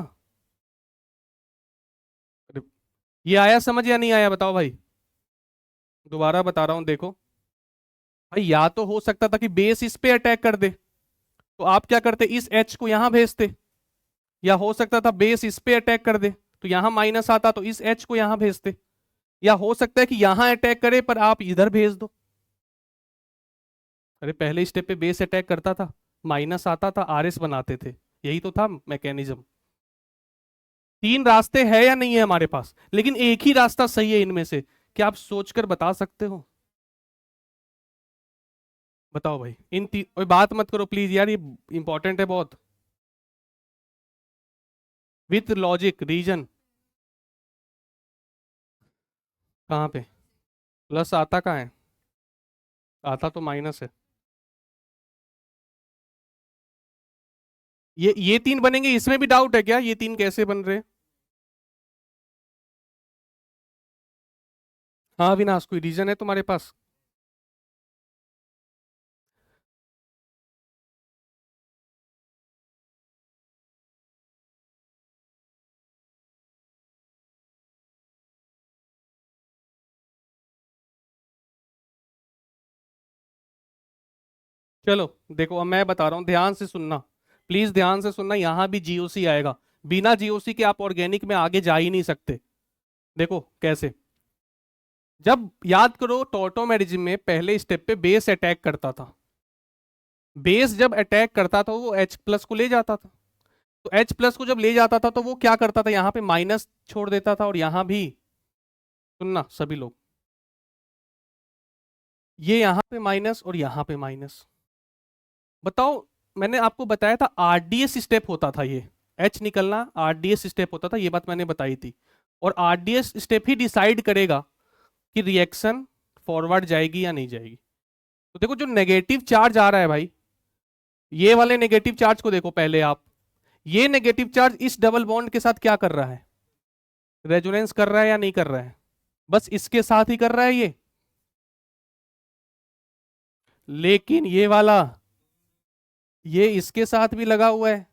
अरे, ये आया समझ या नहीं आया बताओ भाई। दोबारा बता रहा हूं देखो भाई, या तो हो सकता था कि बेस इस पे अटैक कर दे, तो आप क्या करते, इस एच को यहां भेजते। या हो सकता था बेस इस पे अटैक कर दे, तो यहां माइनस आता तो इस एच को यहां भेजते। या हो सकता है कि यहां अटैक करे पर आप इधर भेज दो। अरे पहले स्टेप पे बेस अटैक करता था, माइनस आता था, RS बनाते थे, यही तो था मैकेनिज्म। तीन रास्ते हैं या नहीं है हमारे पास, लेकिन एक ही रास्ता सही है इनमें से। क्या आप सोचकर बता सकते हो? बताओ भाई, ओए बात मत करो प्लीज यार, ये इंपॉर्टेंट है बहुत। With logic reason. कहाँ पे प्लस आता, कहाँ है? आता तो माइनस है। ये तीन बनेंगे, इसमें भी डाउट है क्या, ये तीन कैसे बन रहे हैं? हाँ अविनाश, कोई रीजन है तुम्हारे पास? चलो देखो, अब मैं बता रहा हूँ, ध्यान से सुनना, प्लीज ध्यान से सुनना। यहां भी GOC आएगा, बिना GOC के आप ऑर्गेनिक में आगे जा ही नहीं सकते। देखो कैसे, जब याद करो टॉटोमेरिज्म में पहले स्टेप पे बेस अटैक करता था, बेस जब अटैक करता था वो H+ को ले जाता था। तो H+ को जब ले जाता था तो वो क्या करता था, यहां पे माइनस छोड़ देता था, और यहां भी, सुनना सभी लोग, ये यहां पे माइनस और यहां पे माइनस। बताओ, मैंने आपको बताया था RDS स्टेप होता था ये, H निकलना RDS स्टेप होता था, ये बात मैंने बताई थी। और RDS स्टेप ही डिसाइड करेगा कि रिएक्शन फॉरवर्ड जाएगी या नहीं जाएगी। तो देखो, जो नेगेटिव चार्ज आ रहा है भाई, ये वाले नेगेटिव चार्ज को देखो पहले आप। ये नेगेटिव चार्ज इस डबल बॉन्ड के साथ क्या कर रहा है, रेजोनेंस कर रहा है या नहीं कर रहा है? बस इसके साथ ही कर रहा है ये। लेकिन ये वाला, ये इसके साथ भी लगा हुआ है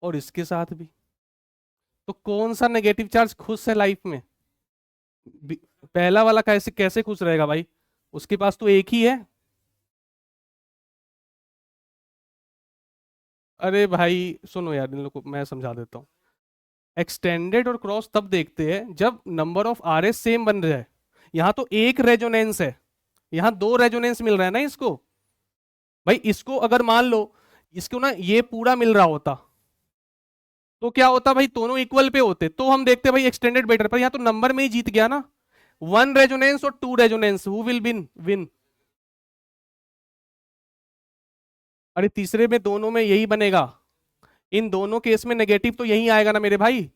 और इसके साथ भी। तो कौन सा नेगेटिव चार्ज खुश है लाइफ में? पहला वाला कैसे कैसे खुश रहेगा भाई, उसके पास तो एक ही है। अरे भाई सुनो यार, इन लोगों को मैं समझा देता हूँ। एक्सटेंडेड और क्रॉस तब देखते हैं जब नंबर ऑफ RS सेम बन रहा है। यहां तो एक रेजोनेंस है, यहां दो रेजोनेंस मिल रहा है ना इसको। भाई इसको अगर मान लो, इसको ना ये पूरा मिल रहा होता, तो क्या होता भाई, दोनों इक्वल पे होते, तो हम देखते भाई एक्सटेंडेड बेटर। पर यहां तो नंबर में ही जीत गया ना, 1 रेजोनेंस और 2 resonance, who will win win? अरे तीसरे में दोनों में यही बनेगा, इन दोनों केस में नेगेटिव तो यही आएगा ना मेरे भाई।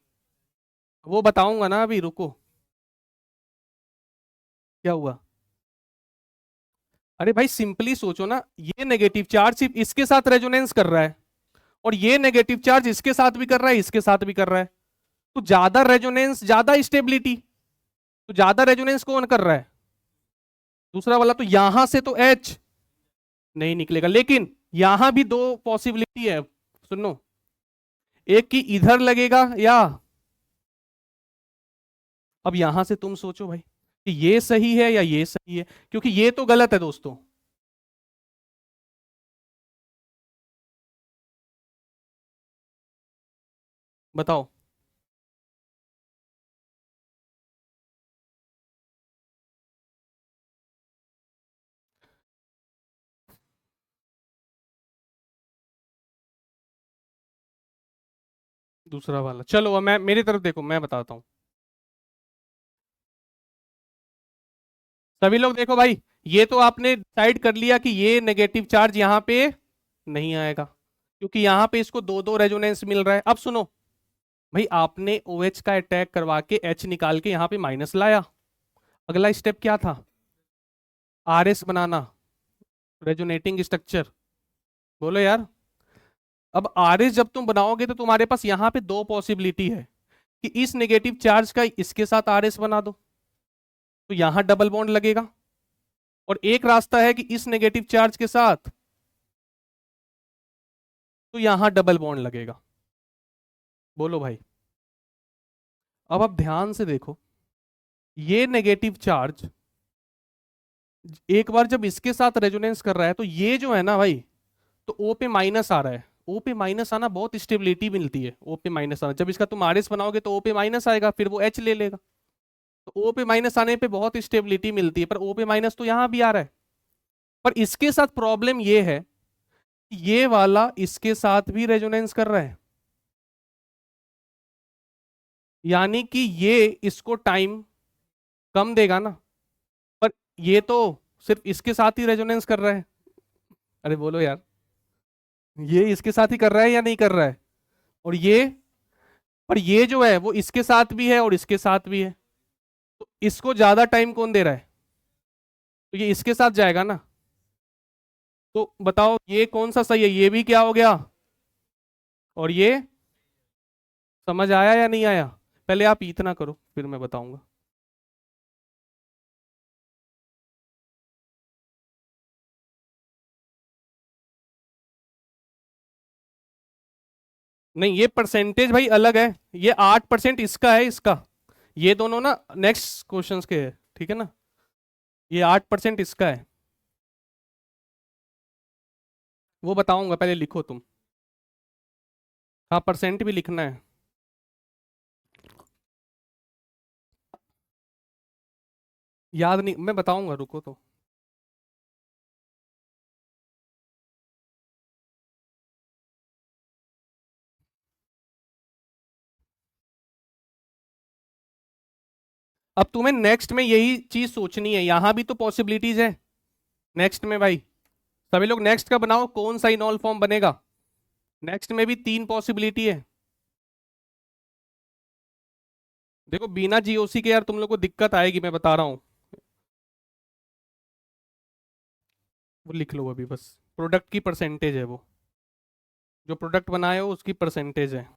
वो बताऊंगा ना, अभी रुको। क्या हुआ? अरे भाई सिंपली सोचो ना, ये नेगेटिव चार्ज सिर्फ इसके साथ रेजोनेंस कर रहा है, और ये नेगेटिव चार्ज इसके साथ भी कर रहा है, इसके साथ भी कर रहा है, तो ज्यादा रेजोनेंस ज्यादा स्टेबिलिटी। तो ज्यादा रेजोनेंस कौन कर रहा है? दूसरा वाला। तो यहां से तो H नहीं निकलेगा, लेकिन यहां भी दो पॉसिबिलिटी है, सुनो। एक की इधर लगेगा, या अब यहां से तुम सोचो भाई कि ये सही है या ये सही है, क्योंकि ये तो गलत है दोस्तों। बताओ। दूसरा वाला, चलो अब मैं मेरी तरफ देखो, मैं बताता हूं। सभी लोग देखो भाई, ये तो आपने डिसाइड कर लिया कि ये नेगेटिव चार्ज यहां पे नहीं आएगा, क्योंकि यहां पे इसको दो दो रेजोनेंस मिल रहा है। अब सुनो भाई, आपने OH का अटैक करवा के H निकाल के यहां पे माइनस लाया। अगला स्टेप क्या था? RS बनाना, रेजोनेटिंग स्ट्रक्चर। बोलो यार। अब RS जब तुम बनाओगे तो तुम्हारे पास यहां पे दो पॉसिबिलिटी है कि इस नेगेटिव चार्ज का इसके साथ RS बना दो, तो यहां डबल बॉन्ड लगेगा। और एक रास्ता है कि इस नेगेटिव चार्ज के साथ, तो यहां डबल बॉन्ड लगेगा। बोलो भाई। अब आप ध्यान से देखो, ये नेगेटिव चार्ज एक बार जब इसके साथ रेजोनेंस कर रहा है, तो ये जो है ना भाई, तो O पे माइनस आ रहा है। O पे माइनस आना बहुत स्टेबिलिटी मिलती है। O पे माइनस आना, जब इसका तुम RS बनाओगे तो O पे माइनस आएगा, फिर वो H ले लेगा। तो O पे माइनस आने पे बहुत स्टेबिलिटी मिलती है, पर O पे माइनस तो यहां भी आ रहा है। पर इसके साथ प्रॉब्लम ये है, ये वाला इसके साथ भी रेजोनेंस कर रहा है, यानी कि ये इसको टाइम कम देगा ना। पर ये तो सिर्फ इसके साथ ही रेजोनेंस कर रहा है। अरे बोलो यार, ये इसके साथ ही कर रहा है या नहीं कर रहा है? और ये, पर ये जो है वो इसके साथ भी है और इसके साथ भी है, तो इसको ज्यादा टाइम कौन दे रहा है? तो ये इसके साथ जाएगा ना। तो बताओ ये कौन सा सही है? ये भी क्या हो गया, और ये। समझ आया या नहीं आया? पहले आप इतना करो, फिर मैं बताऊंगा। नहीं, ये परसेंटेज भाई अलग है। ये 8% इसका है, इसका। ये दोनों ना नेक्स्ट क्वेश्चंस के है, ठीक है ना। ये 8% इसका है। वो बताऊंगा, पहले लिखो तुम। हाँ, परसेंट भी लिखना है। याद नहीं, मैं बताऊंगा, रुको तो। अब तुम्हें नेक्स्ट में यही चीज सोचनी है, यहां भी तो पॉसिबिलिटीज है नेक्स्ट में भाई। सभी लोग नेक्स्ट का बनाओ, कौन सा इनॉल फॉर्म बनेगा। नेक्स्ट में भी तीन पॉसिबिलिटी है। देखो बिना GOC के यार तुम लोग को दिक्कत आएगी, मैं बता रहा हूं। वो लिख लो अभी बस, प्रोडक्ट की परसेंटेज है वो, जो प्रोडक्ट बनाए हो उसकी परसेंटेज है।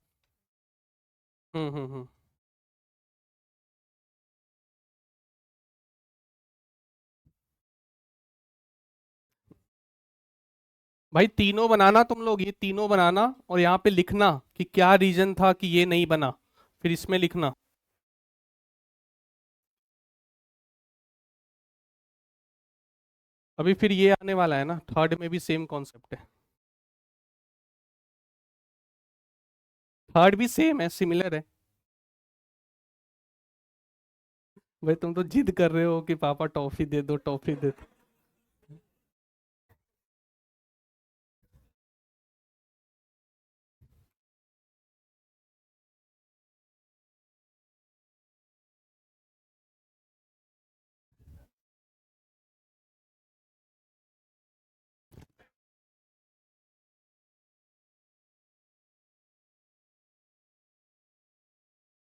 हम्म। भाई तीनों बनाना, तुम लोग ये तीनों बनाना और यहाँ पे लिखना कि क्या रीजन था कि ये नहीं बना, फिर इसमें लिखना। अभी फिर ये आने वाला है ना, थर्ड में भी सेम कॉन्सेप्ट है। थर्ड भी सेम है, सिमिलर है। भाई तुम तो जिद कर रहे हो कि पापा टॉफी दे दो, टॉफी दे दो।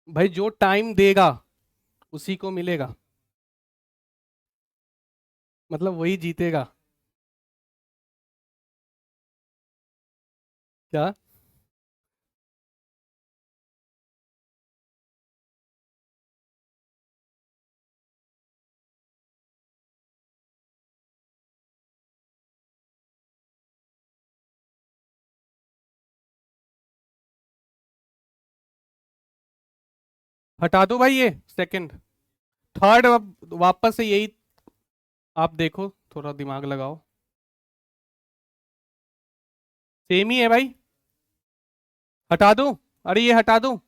भाई जो टाइम देगा उसी को मिलेगा, मतलब वही जीतेगा। क्या? हटा दो भाई ये सेकंड। थर्ड वापस से यही। आप देखो, थोड़ा दिमाग लगाओ। सेम ही है भाई। हटा दूं? अरे ये हटा दूं?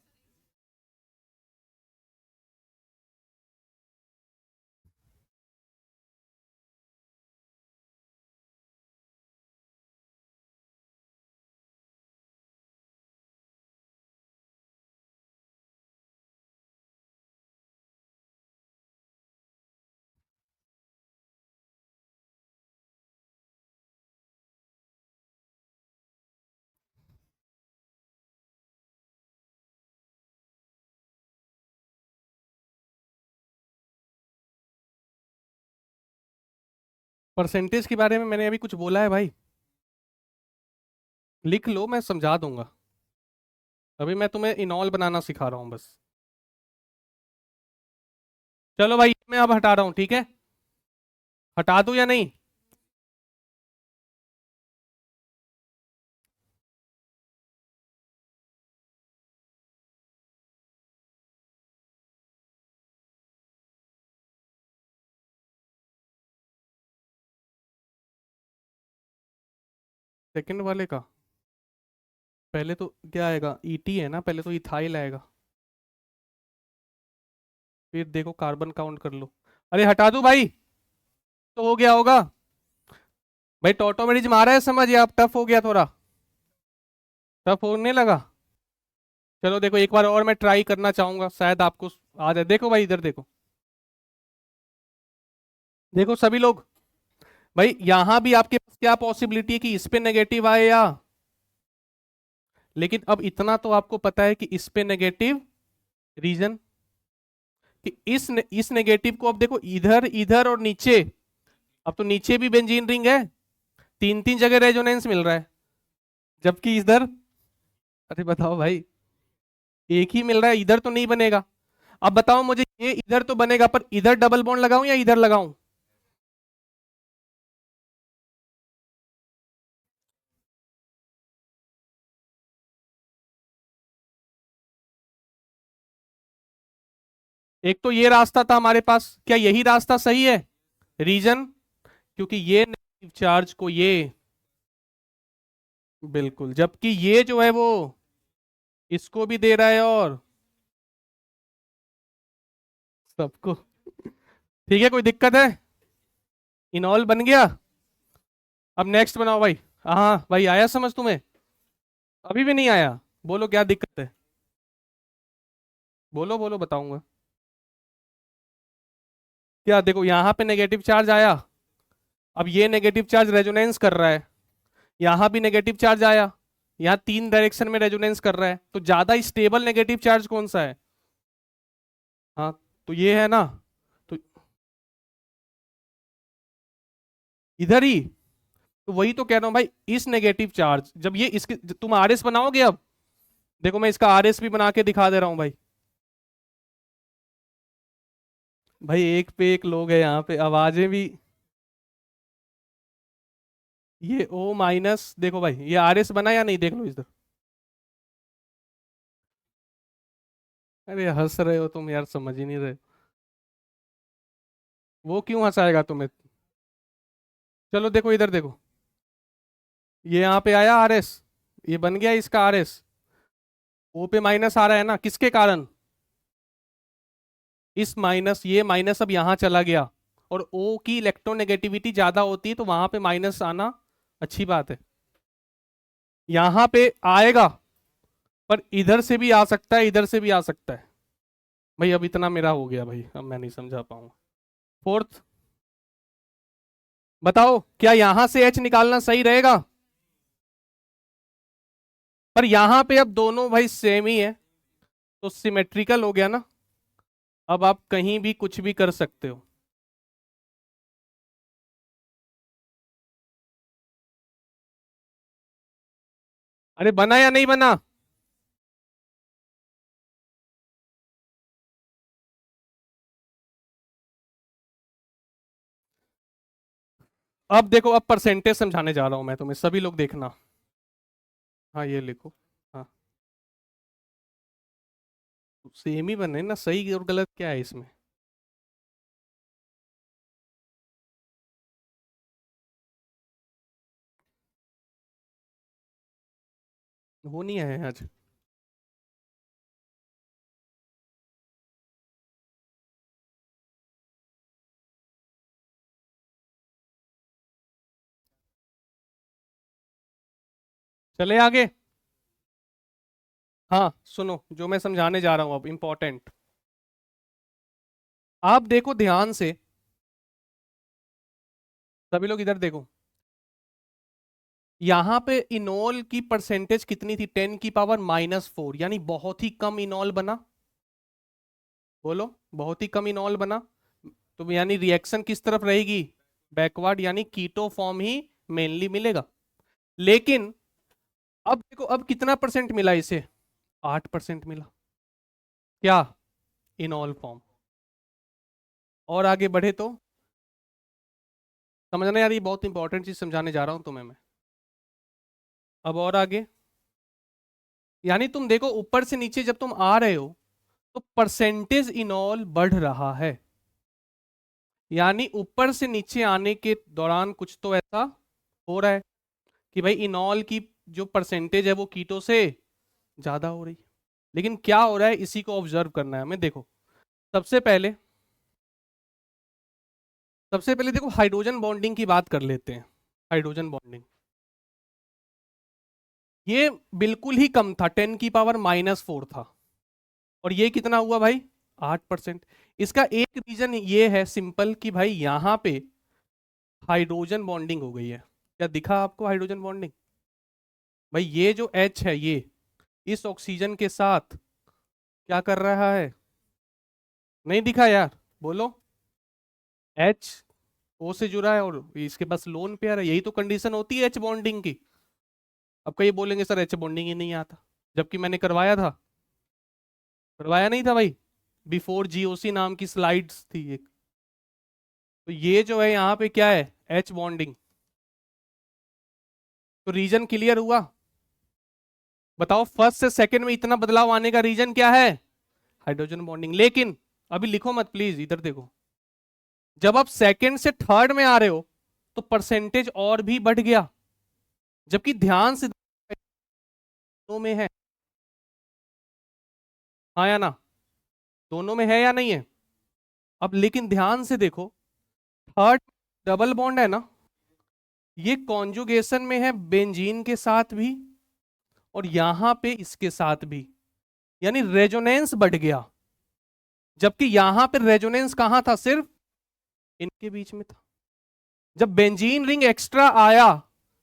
परसेंटेज के बारे में मैंने अभी कुछ बोला है भाई? लिख लो, मैं समझा दूंगा। अभी मैं तुम्हें इनॉल बनाना सिखा रहा हूँ बस। चलो भाई, मैं अब हटा रहा हूँ, ठीक है? हटा दूं या नहीं? सेकंड वाले का पहले तो क्या आएगा? ईटी है ना, पहले तो इथाइल आएगा। फिर देखो कार्बन काउंट कर लो। अरे हटा दूं भाई? तो हो गया होगा। भाई टोटोमेरिज्म आ रहा है समझ, या अब टफ हो गया थोड़ा? टफ होने लगा? चलो देखो, एक बार और मैं ट्राई करना चाहूंगा, शायद आपको आ जाए। देखो भाई, इधर देखो। देखो सभी लोग, भाई यहां भी आपके पास क्या पॉसिबिलिटी है कि इस पे नेगेटिव आए या। लेकिन अब इतना तो आपको पता है कि इस पे नेगेटिव रीजन, कि इस नेगेटिव को अब देखो इधर इधर और नीचे। अब तो नीचे भी बेंजीन रिंग है, तीन तीन जगह रेजोनेंस मिल रहा है। जबकि इधर, अरे बताओ भाई, एक ही मिल रहा है, इधर तो नहीं बनेगा। अब बताओ मुझे, ये इधर तो बनेगा, पर इधर डबल बॉन्ड लगाऊं या इधर लगाऊं? एक तो ये रास्ता था हमारे पास, क्या यही रास्ता सही है? रीजन, क्योंकि ये नेगेटिव चार्ज को ये, बिल्कुल, जबकि ये जो है वो इसको भी दे रहा है और सबको। ठीक है, कोई दिक्कत है? इनॉल बन गया। अब नेक्स्ट बनाओ भाई। हाँ भाई, आया समझ तुम्हें? अभी भी नहीं आया? बोलो क्या दिक्कत है। बोलो बोलो, बताऊंगा। क्या देखो, यहां पे नेगेटिव चार्ज आया। अब ये नेगेटिव चार्ज रेजोनेंस कर रहा है। यहां भी नेगेटिव चार्ज आया। यहाँ तीन डायरेक्शन में रेजोनेंस कर रहा है, तो ज्यादा स्टेबल नेगेटिव चार्ज कौन सा है? हाँ, तो ये है ना। तो इधर ही। तो वही तो कह रहा हूं भाई, इस नेगेटिव चार्ज जब ये इसके तुम आरएस बनाओगे अब। देखो मैं इसका आरएस भी बना के दिखा दे रहा हूं भाई। भाई एक पे एक लोग है यहाँ पे, आवाजें भी। ये ओ माइनस, देखो भाई ये आरएस बना या नहीं, देख लो इधर। अरे हंस रहे हो तुम यार, समझ ही नहीं रहे। वो क्यों हंसाएगा तुम्हें? चलो देखो इधर देखो, ये यहाँ पे आया आरएस, ये बन गया इसका आरएस। ओ पे माइनस आ रहा है ना, किसके कारण? इस माइनस, ये माइनस अब यहां चला गया। और ओ की इलेक्ट्रोनेगेटिविटी ज्यादा होती है, तो वहां पे माइनस आना अच्छी बात है। यहां पे आएगा, पर इधर से भी आ सकता है, इधर से भी आ सकता है। भाई अब इतना मेरा हो गया भाई, अब मैं नहीं समझा पाऊंगा। फोर्थ, बताओ क्या यहां से एच निकालना सही रहेगा? पर यहां पे अब दोनों भाई सेम ही है, तो सिमेट्रिकल हो गया ना। अब आप कहीं भी कुछ भी कर सकते हो। अरे बना या नहीं बना? अब देखो, अब परसेंटेज समझाने जा रहा हूं मैं तुम्हें, सभी लोग देखना। हाँ ये लिखो। हाँ सेम ही बने ना, सही और गलत क्या है इसमें? वो नहीं है आज। चले आगे। हाँ सुनो, जो मैं समझाने जा रहा हूँ अब इंपॉर्टेंट। आप देखो ध्यान से, सभी लोग इधर देखो। यहां पे इनॉल की परसेंटेज कितनी थी? 10⁻⁻⁴, यानी बहुत ही कम इनॉल बना। बोलो, बहुत ही कम इनॉल बना। तो यानी रिएक्शन किस तरफ रहेगी? बैकवर्ड, यानी कीटो फॉर्म ही मेनली मिलेगा। लेकिन अब देखो, अब कितना परसेंट मिला इसे? 8% मिला। क्या? इनॉल फॉर्म। और आगे बढ़े तो समझना यार, ये बहुत इंपॉर्टेंट चीज समझाने जा रहा हूं तुम्हें मैं। अब और आगे, यानी तुम देखो ऊपर से नीचे जब तुम आ रहे हो तो परसेंटेज इनॉल बढ़ रहा है। यानी ऊपर से नीचे आने के दौरान कुछ तो ऐसा हो रहा है कि भाई इनॉल की जो परसेंटेज है वो कीटो से ज्यादा हो रही है। लेकिन क्या हो रहा है इसी को ऑब्जर्व करना है हमें। देखो, सबसे पहले सबसे पहले देखो हाइड्रोजन बॉन्डिंग की बात कर लेते हैं। हाइड्रोजन बॉन्डिंग ये बिल्कुल ही कम था, 10⁻⁻⁴ था। और ये कितना हुआ भाई? 8%। इसका एक रीजन ये है सिंपल कि भाई यहां पे हाइड्रोजन बॉन्डिंग हो गई है। क्या दिखा आपको हाइड्रोजन बॉन्डिंग? भाई ये जो H है ये इस ऑक्सीजन के साथ क्या कर रहा है? नहीं दिखा यार? बोलो। H O से जुड़ा है और इसके पास लोन पेयर है। यही तो कंडीशन होती है H बॉन्डिंग की। अब कई बोलेंगे सर H बॉन्डिंग ही नहीं आता, जबकि मैंने करवाया था। करवाया नहीं था भाई? बिफोर जीओसी नाम की स्लाइड्स थी एक। तो ये जो है यहाँ पे क्या है? H bonding. तो रीजन क्लियर हुआ? बताओ फर्स्ट से सेकंड में इतना बदलाव आने का रीजन क्या है? Hydrogen bonding. लेकिन अभी लिखो मत प्लीज, इधर देखो। जब आप सेकंड से थर्ड में आ रहे हो तो परसेंटेज और भी बढ़ गया। जबकि ध्यान से दोनों में है। हाँ या ना? दोनों में है या नहीं है? अब लेकिन ध्यान से देखो, थर्ड डबल बॉन्ड है ना, ये कॉन्जुगेशन में है बेंजीन के साथ भी और यहां पे इसके साथ भी। यानी रेजोनेंस बढ़ गया। जबकि यहां पे रेजोनेंस कहां था? सिर्फ इनके बीच में था। जब बेंजीन रिंग एक्स्ट्रा आया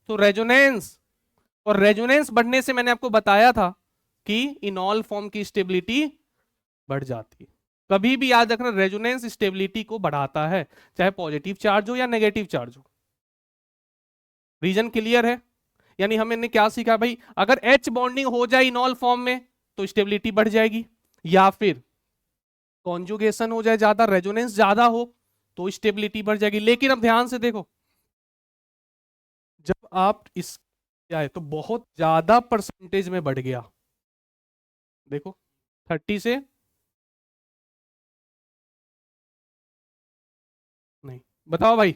तो रेजोनेंस, और रेजोनेंस बढ़ने से मैंने आपको बताया था कि इनॉल फॉर्म की स्टेबिलिटी बढ़ जाती है। कभी भी याद रखना, रेजोनेंस स्टेबिलिटी को बढ़ाता है, चाहे पॉजिटिव चार्ज हो या नेगेटिव चार्ज हो। रीजन क्लियर है? यानी हमने क्या सीखा भाई? अगर H बॉन्डिंग हो जाए इनॉल फॉर्म में तो स्टेबिलिटी बढ़ जाएगी, या फिर कॉन्जुगेशन हो जाए ज्यादा, रेजोनेंस ज्यादा हो तो स्टेबिलिटी बढ़ जाएगी। लेकिन अब ध्यान से देखो, जब आप इस आए तो बहुत ज्यादा परसेंटेज में बढ़ गया। देखो 30 से, नहीं, बताओ भाई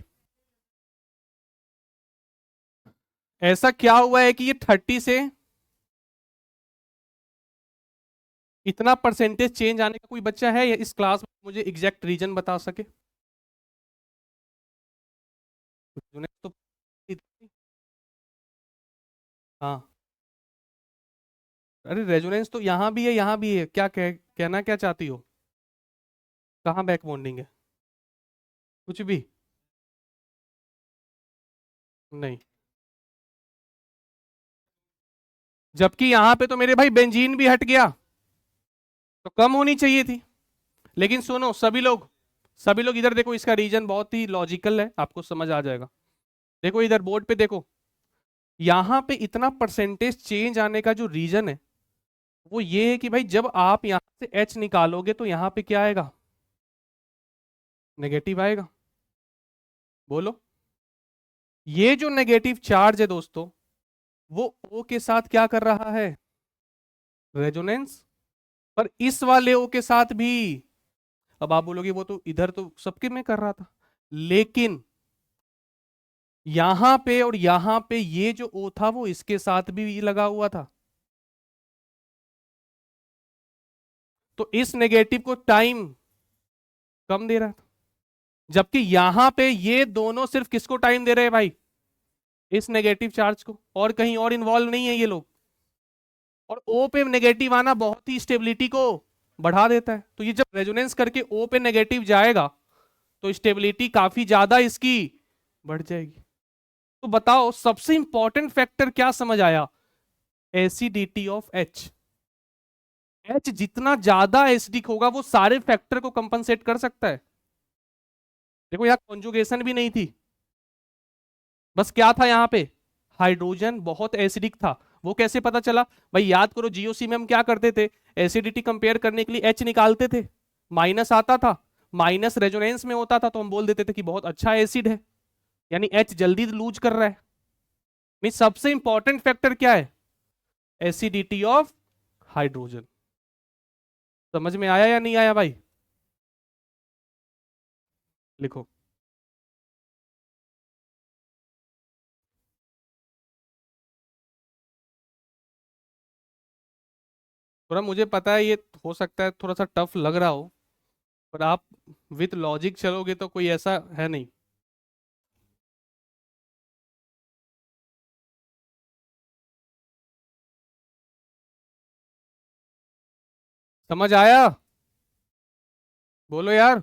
ऐसा क्या हुआ है कि ये 30 से इतना परसेंटेज चेंज आने का कोई बच्चा है या इस क्लास में मुझे एग्जैक्ट रीजन बता सके? तो हाँ, अरे रेजोनेंस तो यहाँ भी है यहाँ भी है। क्या कहना क्या चाहती हो? कहाँ बैक बॉन्डिंग है? कुछ भी नहीं। जबकि यहाँ पे तो मेरे भाई बेंजीन भी हट गया, तो कम होनी चाहिए थी। लेकिन सुनो सभी लोग इधर देखो, इसका रीजन बहुत ही लॉजिकल है, आपको समझ आ जाएगा। देखो इधर बोर्ड पे देखो, यहाँ पे इतना परसेंटेज चेंज आने का जो रीजन है वो ये है कि भाई जब आप यहां से H निकालोगे तो यहाँ पे क्या आएगा? नेगेटिव आएगा। बोलो, ये जो नेगेटिव चार्ज है दोस्तों, वो O के साथ क्या कर रहा है? रेजोनेंस। पर इस वाले ओ के साथ भी, अब आप बोलोगे वो तो इधर तो सबके में कर रहा था, लेकिन यहां पे और यहां पे ये जो ओ था वो इसके साथ भी लगा हुआ था, तो इस नेगेटिव को टाइम कम दे रहा था। जबकि यहां पे ये दोनों सिर्फ किसको टाइम दे रहे हैं भाई, इस नेगेटिव चार्ज को, और कहीं और इन्वॉल्व नहीं है ये लोग। और ओ पे नेगेटिव आना बहुत ही स्टेबिलिटी को बढ़ा देता है, तो ये जब रेजोनेंस करके ओ पे नेगेटिव जाएगा तो स्टेबिलिटी काफी ज्यादा इसकी बढ़ जाएगी। तो बताओ सबसे इंपॉर्टेंट फैक्टर क्या समझ आया, एसिडिटी ऑफ एच। एच जितना ज्यादा एसिडिक होगा वो सारे फैक्टर को कंपनसेट कर सकता है। देखो यहां कॉन्जुगेशन भी नहीं थी, बस क्या था यहाँ पे, हाइड्रोजन बहुत एसिडिक था। वो कैसे पता चला भाई, याद करो जीओसी में हम क्या करते थे, एसिडिटी कंपेयर करने के लिए एच निकालते थे, माइनस आता था, माइनस रेजोनेंस में होता था तो हम बोल देते थे कि बहुत अच्छा एसिड है, यानी एच जल्दी लूज कर रहा है। मीन सबसे इंपॉर्टेंट फैक्टर क्या है, एसिडिटी ऑफ हाइड्रोजन। समझ में आया या नहीं आया भाई, लिखो। थोड़ा मुझे पता है ये हो सकता है थोड़ा सा टफ लग रहा हो, पर आप विथ लॉजिक चलोगे तो कोई ऐसा है नहीं। समझ आया, बोलो यार।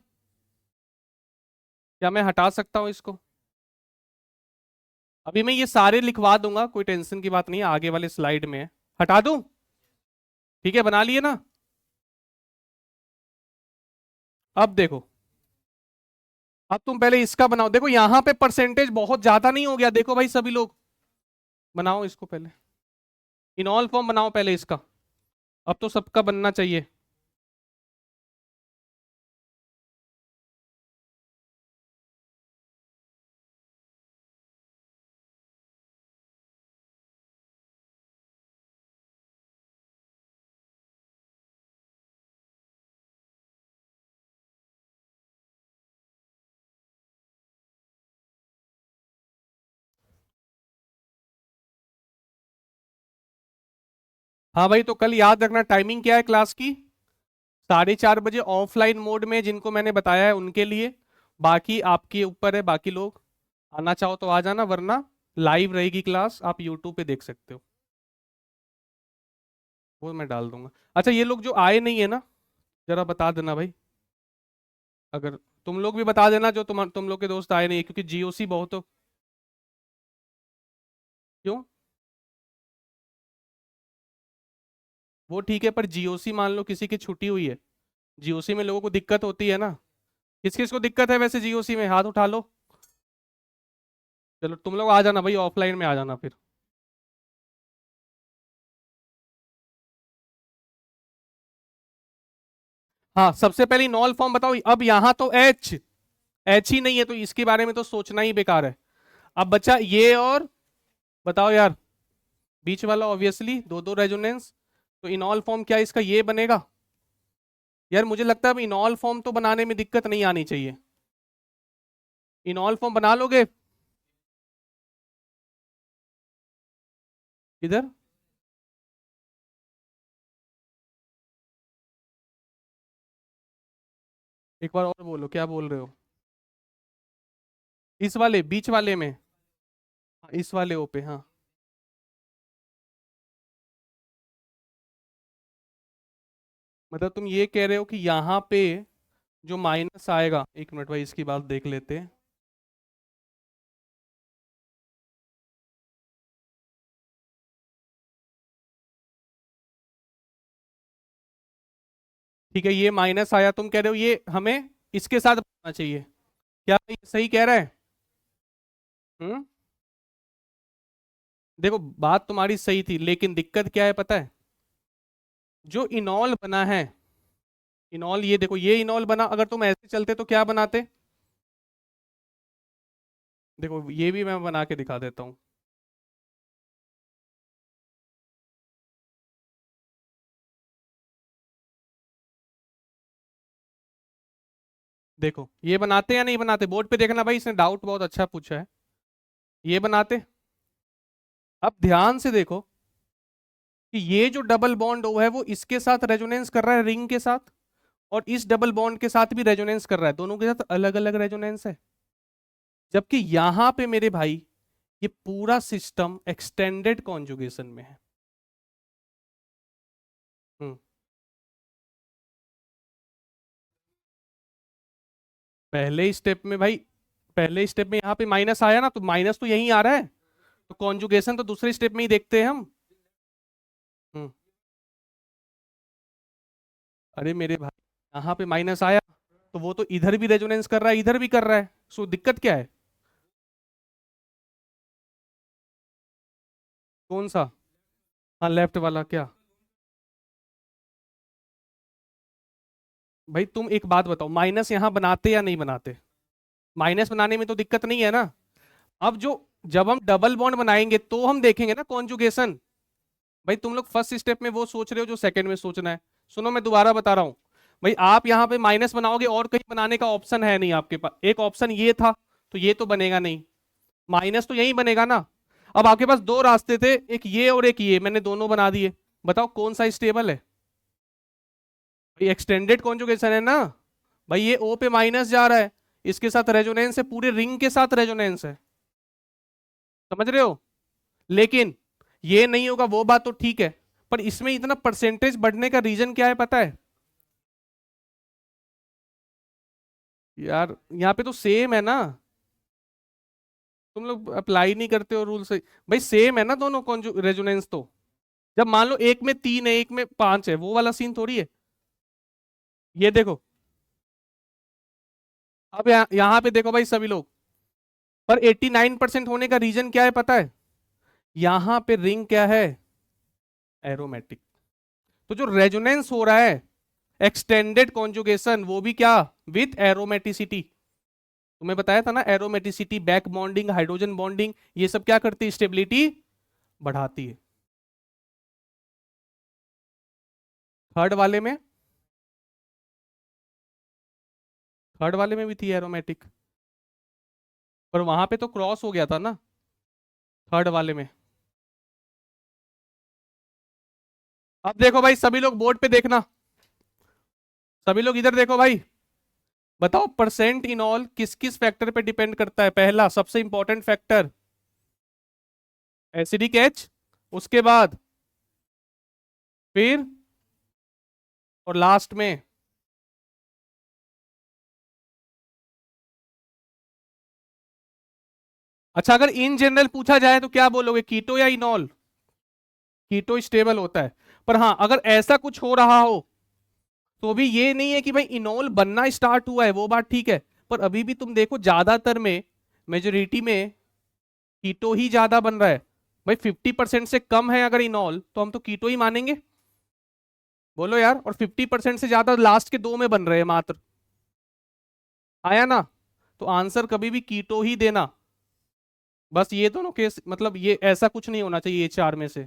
क्या मैं हटा सकता हूं इसको, अभी मैं ये सारे लिखवा दूंगा, कोई टेंशन की बात नहीं है, आगे वाले स्लाइड में है। हटा दूं, ठीक है, बना लिए ना। अब देखो, अब तुम पहले इसका बनाओ, देखो यहां पे परसेंटेज बहुत ज्यादा नहीं हो गया, देखो भाई सभी लोग बनाओ इसको पहले, इनऑल फॉर्म बनाओ पहले इसका, अब तो सबका बनना चाहिए। हाँ भाई, तो कल याद रखना टाइमिंग क्या है क्लास की, 4:30 बजे ऑफलाइन मोड में, जिनको मैंने बताया है उनके लिए, बाकी आपके ऊपर है, बाकी लोग आना चाहो तो आ जाना, वरना लाइव रहेगी क्लास, आप यूट्यूब पे देख सकते हो, वो मैं डाल दूंगा। अच्छा ये लोग जो आए नहीं है ना, जरा बता देना भाई, अगर तुम लोग भी बता देना जो तुम लोग के दोस्त आए नहीं है, क्योंकि जीओसी बहुत हो। क्यों, वो ठीक है, पर जीओसी मान लो किसी की छुट्टी हुई है, जीओसी में लोगों को दिक्कत होती है ना, किस किस को दिक्कत है वैसे जीओसी में, हाथ उठा लो। चलो तुम लोग आ जाना भाई, ऑफलाइन में आ जाना फिर। हाँ सबसे पहले नॉल फॉर्म बताओ, अब यहाँ तो एच, एच ही नहीं है तो इसके बारे में तो सोचना ही बेकार है। अब बचा ये और, बताओ यार, बीच वाला ऑब्वियसली दो दो रेजोनेंस, तो इनॉल फॉर्म क्या इसका ये बनेगा। यार मुझे लगता है अब इनॉल फॉर्म तो बनाने में दिक्कत नहीं आनी चाहिए, इनॉल फॉर्म बना लोगे। इधर एक बार और बोलो, क्या बोल रहे हो, इस वाले बीच वाले में, हाँ, इस वाले ओ पे, हाँ। मतलब तुम ये कह रहे हो कि यहाँ पे जो माइनस आएगा, एक मिनट भाई इसकी बात देख लेते हैं। ठीक है, ये माइनस आया, तुम कह रहे हो ये हमें इसके साथ बनना चाहिए, क्या ये सही कह रहा है। हम्म, देखो बात तुम्हारी सही थी, लेकिन दिक्कत क्या है पता है, जो इनॉल बना है, इनॉल ये देखो, ये इनॉल बना, अगर तुम ऐसे चलते तो क्या बनाते, देखो ये भी मैं बना के दिखा देता हूँ। देखो ये बनाते या नहीं बनाते, बोर्ड पे देखना भाई, इसने डाउट बहुत अच्छा पूछा है। ये बनाते। अब ध्यान से देखो कि ये जो डबल बॉन्ड O है वो इसके साथ रेजोनेंस कर रहा है रिंग के साथ, और इस डबल बॉन्ड के साथ भी रेजोनेंस कर रहा है, दोनों के साथ अलग अलग रेजोनेंस है। जबकि यहां पे मेरे भाई ये पूरा सिस्टम एक्सटेंडेड कॉन्जुगेशन में है। हम्म। पहले स्टेप में भाई, पहले स्टेप में यहाँ पे माइनस आया ना, तो माइनस तो यहीं आ रहा है, तो कॉन्जुगेशन तो दूसरे स्टेप में ही देखते हैं हम। हम्म। अरे मेरे भाई, यहाँ पे माइनस आया तो वो तो इधर भी रेजोनेंस कर रहा है, इधर भी कर रहा है, सो दिक्कत क्या है? कौन सा? हाँ लेफ्ट वाला क्या? भाई तुम एक बात बताओ, माइनस यहाँ बनाते या नहीं बनाते? माइनस बनाने में तो दिक्कत नहीं है ना। अब जो, जब हम डबल बॉन्ड बनाएंगे तो हम देखेंगे ना कॉन्जुगेशन। भाई तुम लोग फर्स्ट स्टेप में वो सोच रहे हो जो सेकंड में सोचना है। सुनो मैं दोबारा बता रहा हूं। भाई आप यहाँ पे माइनस बनाओगे और कहीं बनाने का ऑप्शन है नहीं आपके पास, एक ऑप्शन ये था, तो ये तो बनेगा नहीं, माइनस तो यही बनेगा ना। अब आपके पास दो रास्ते थे, एक ये और एक ये, मैंने दोनों बना दिए, बताओ कौन सा स्टेबल है? भाई एक्सटेंडेड कॉन्जुगेशन है ना। भाई ये O पे माइनस जा रहा है, इसके साथ रेजोनेंस है, पूरे रिंग के साथ रेजोनेंस है, समझ रहे हो? लेकिन ये नहीं होगा वो बात तो ठीक है, पर इसमें इतना परसेंटेज बढ़ने का रीजन क्या है पता है? यार यहाँ पे तो सेम है ना, तुम लोग अप्लाई नहीं करते हो रूल से। भाई सेम है ना दोनों रेजोनेंस तो। जब मान लो एक में 3 है एक में 5 है, वो वाला सीन थोड़ी है। ये देखो, अब यहाँ पे देखो भाई सभी लोग, पर 89% होने का रीजन क्या है पता है? यहाँ पे रिंग क्या है? एरोमेटिक। तो जो रेजोनेंस हो रहा है, एक्सटेंडेड कॉन्जुगेशन, वो भी क्या? With aromaticity. तुम्हें बताया था ना, aromaticity, back bonding, hydrogen bonding, ये सब क्या करती है? स्टेबिलिटी बढ़ाती है। थर्ड वाले में, थर्ड वाले में भी थी एरोमेटिक, पर वहां पे तो क्रॉस हो गया था ना, थर्ड वाले में। अब देखो भाई सभी लोग बोर्ड पे देखना, सभी लोग इधर देखो भाई, बताओ परसेंट इनॉल किस किस फैक्टर पे डिपेंड करता है? पहला सबसे इंपॉर्टेंट फैक्टर एसिडिक एच, उसके बाद फिर, और लास्ट में। अच्छा अगर इन जनरल पूछा जाए तो क्या बोलोगे, कीटो या इनॉल? कीटो स्टेबल होता है, पर हाँ अगर ऐसा कुछ हो रहा हो तो भी ये नहीं है कि भाई इनॉल बनना स्टार्ट हुआ है, वो बात ठीक है, पर अभी भी तुम देखो ज्यादातर में, मेजोरिटी में कीटो ही ज्यादा बन रहा है। भाई 50% से कम है अगर इनॉल तो हम तो कीटो ही मानेंगे, बोलो यार, और 50% से ज्यादा लास्ट के दो में बन रहे हैं मात्र, आया ना? तो आंसर कभी भी कीटो ही देना। बस ये दोनों केस, मतलब ये ऐसा कुछ नहीं होना चाहिए ये चार में से।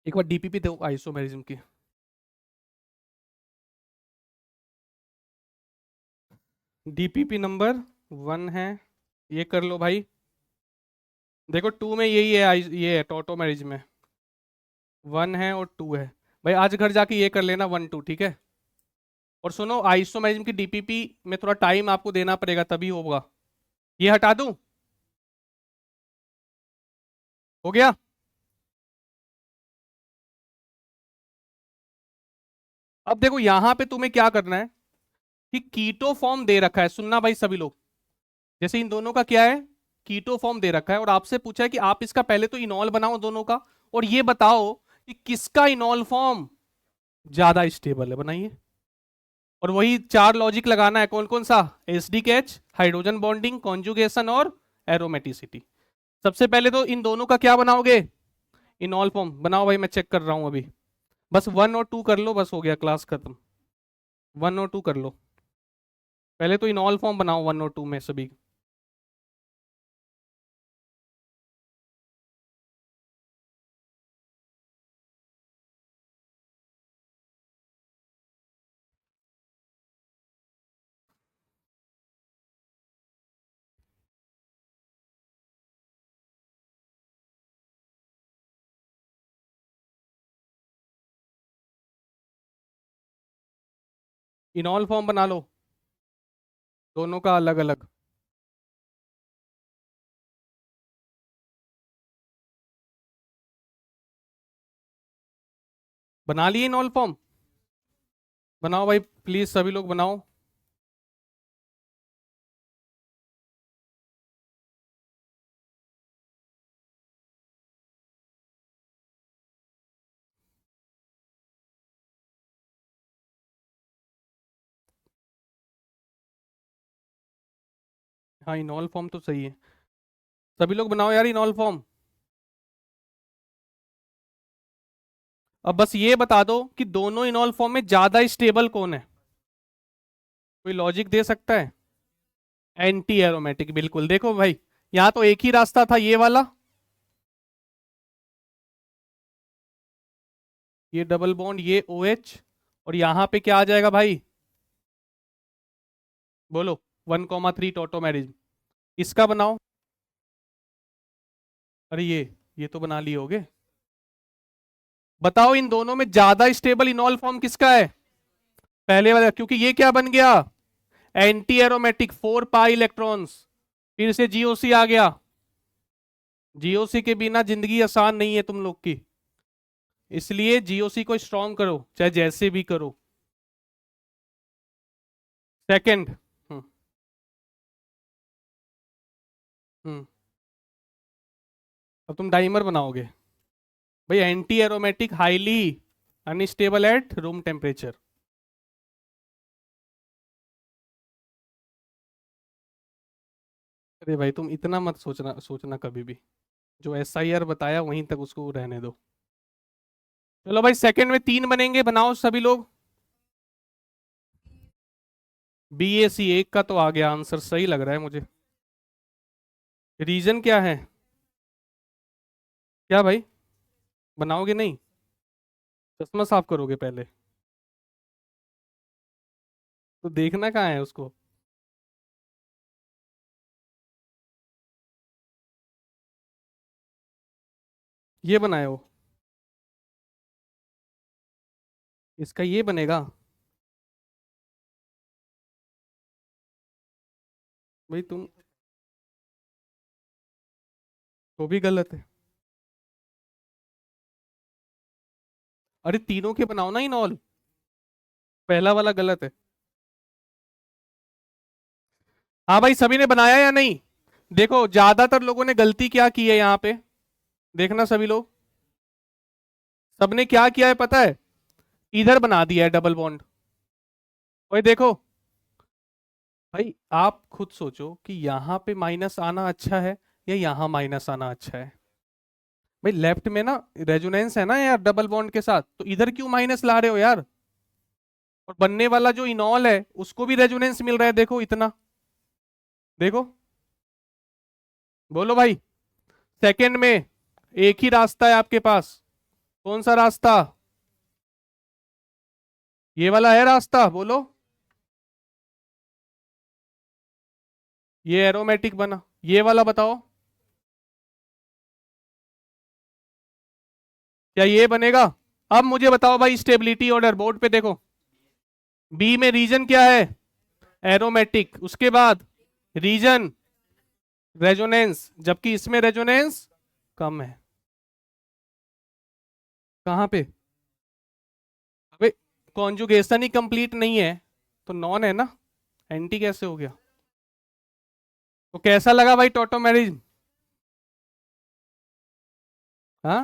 एक बार डीपीपी दो आइसोमेरिज्म की। डीपीपी नंबर 1 है, ये कर लो भाई। देखो 2 में यही है, ये है टोटोमेरिज्म में, 1 है और 2 है। भाई आज घर जाके ये कर लेना 1 2, ठीक है? और सुनो आइसोमेरिज्म की डीपीपी में थोड़ा टाइम आपको देना पड़ेगा तभी होगा। ये हटा दूं? हो गया? अब देखो यहां पे तुम्हें क्या करना है, कि कीटो फॉर्म दे रखा है, सुनना भाई सभी लोग, जैसे इन दोनों का क्या है, कीटो फॉर्म दे रखा है, और आपसे पूछा है कि आप इसका पहले तो इनॉल बनाओ दोनों का, और ये बताओ कि किसका इनॉल फॉर्म ज्यादा स्टेबल है, बनाइए। और वही चार लॉजिक लगाना है, कौन कौन सा? एसडीकेएच, हाइड्रोजन बॉन्डिंग, कॉन्जुगेशन और एरोमेटिसिटी। सबसे पहले तो इन दोनों का क्या बनाओगे? इनॉल फॉर्म बनाओ भाई, मैं चेक कर रहा हूं अभी। बस 1 और 2 कर लो, बस हो गया, क्लास खत्म। 1 और 2 कर लो, पहले तो इनॉल फॉर्म बनाओ 1 और 2 में सभी। इनॉल फॉर्म बना लो दोनों का अलग अलग। बना लिए इनॉल फॉर्म? बनाओ भाई प्लीज, सभी लोग बनाओ। हाँ इनॉल फॉर्म तो सही है, सभी लोग बनाओ यार इनॉल फॉर्म। अब बस ये बता दो कि दोनों इनॉल फॉर्म में ज्यादा स्टेबल कौन है, कोई लॉजिक दे सकता है? एंटी एरोमेटिक, बिल्कुल। देखो भाई यहां तो एक ही रास्ता था, ये वाला, ये डबल बॉन्ड, ये OH, और यहां पे क्या आ जाएगा भाई, बोलो, 1,3 टोटोमेरिज्म। इसका बनाओ। अरे ये तो बना लिए होगे। बताओ इन दोनों में ज्यादा स्टेबल इनॉल फॉर्म किसका है? पहले वाला, क्योंकि ये क्या बन गया, एंटी एरोमेटिक, 4 पाई इलेक्ट्रॉन्स। फिर से GOC आ गया। GOC के बिना जिंदगी आसान नहीं है तुम लोग की, इसलिए GOC को स्ट्रॉन्ग करो चाहे जैसे भी करो। सेकंड। हम्म। हम्म। अब तुम डाइमर बनाओगे भाई, anti aromatic, highly unstable at room temperature. अरे भाई तुम इतना मत सोचना सोचना कभी भी, जो SIR बताया वहीं तक उसको रहने दो। चलो भाई सेकंड में 3 बनेंगे, बनाओ सभी लोग। BAC1 का तो आ गया आंसर, सही लग रहा है मुझे। रीजन क्या है? क्या भाई, बनाओगे नहीं? चश्मा साफ करोगे पहले? तो देखना कहाँ है उसको? ये बनाए हो, इसका ये बनेगा? भाई तुम, वो भी गलत है। अरे तीनों के बनाओ ना इनऑल, पहला वाला गलत है। हाँ भाई सभी ने बनाया या नहीं? देखो ज्यादातर लोगों ने गलती क्या की है यहाँ पे, देखना सभी लोग, सबने क्या किया है पता है, इधर बना दिया है डबल बॉन्ड। भाई देखो, भाई आप खुद सोचो कि यहाँ पे माइनस आना अच्छा है या यहाँ माइनस आना अच्छा है। भाई लेफ्ट में ना रेजोनेंस है ना यार डबल बॉन्ड के साथ, तो इधर क्यों माइनस ला रहे हो यार? और बनने वाला जो इनॉल है उसको भी रेजोनेंस मिल रहा है, देखो इतना, देखो, बोलो भाई। सेकंड में एक ही रास्ता है आपके पास, कौन सा रास्ता? ये वाला है रास्ता, बोलो। ये एरोमेटिक बना, ये वाला बताओ, क्या ये बनेगा? अब मुझे बताओ भाई, स्टेबिलिटी ऑर्डर बोर्ड पे देखो, बी में रीजन क्या है, एरोमेटिक, उसके बाद रीजन रेजोनेंस, जबकि इसमें रेजोनेंस कम है। कहाँ पे? अबे कॉन्जुगेशन ही कंप्लीट नहीं है, तो नॉन है ना, एंटी कैसे हो गया? तो कैसा लगा भाई टोटोमेरिज्म? हाँ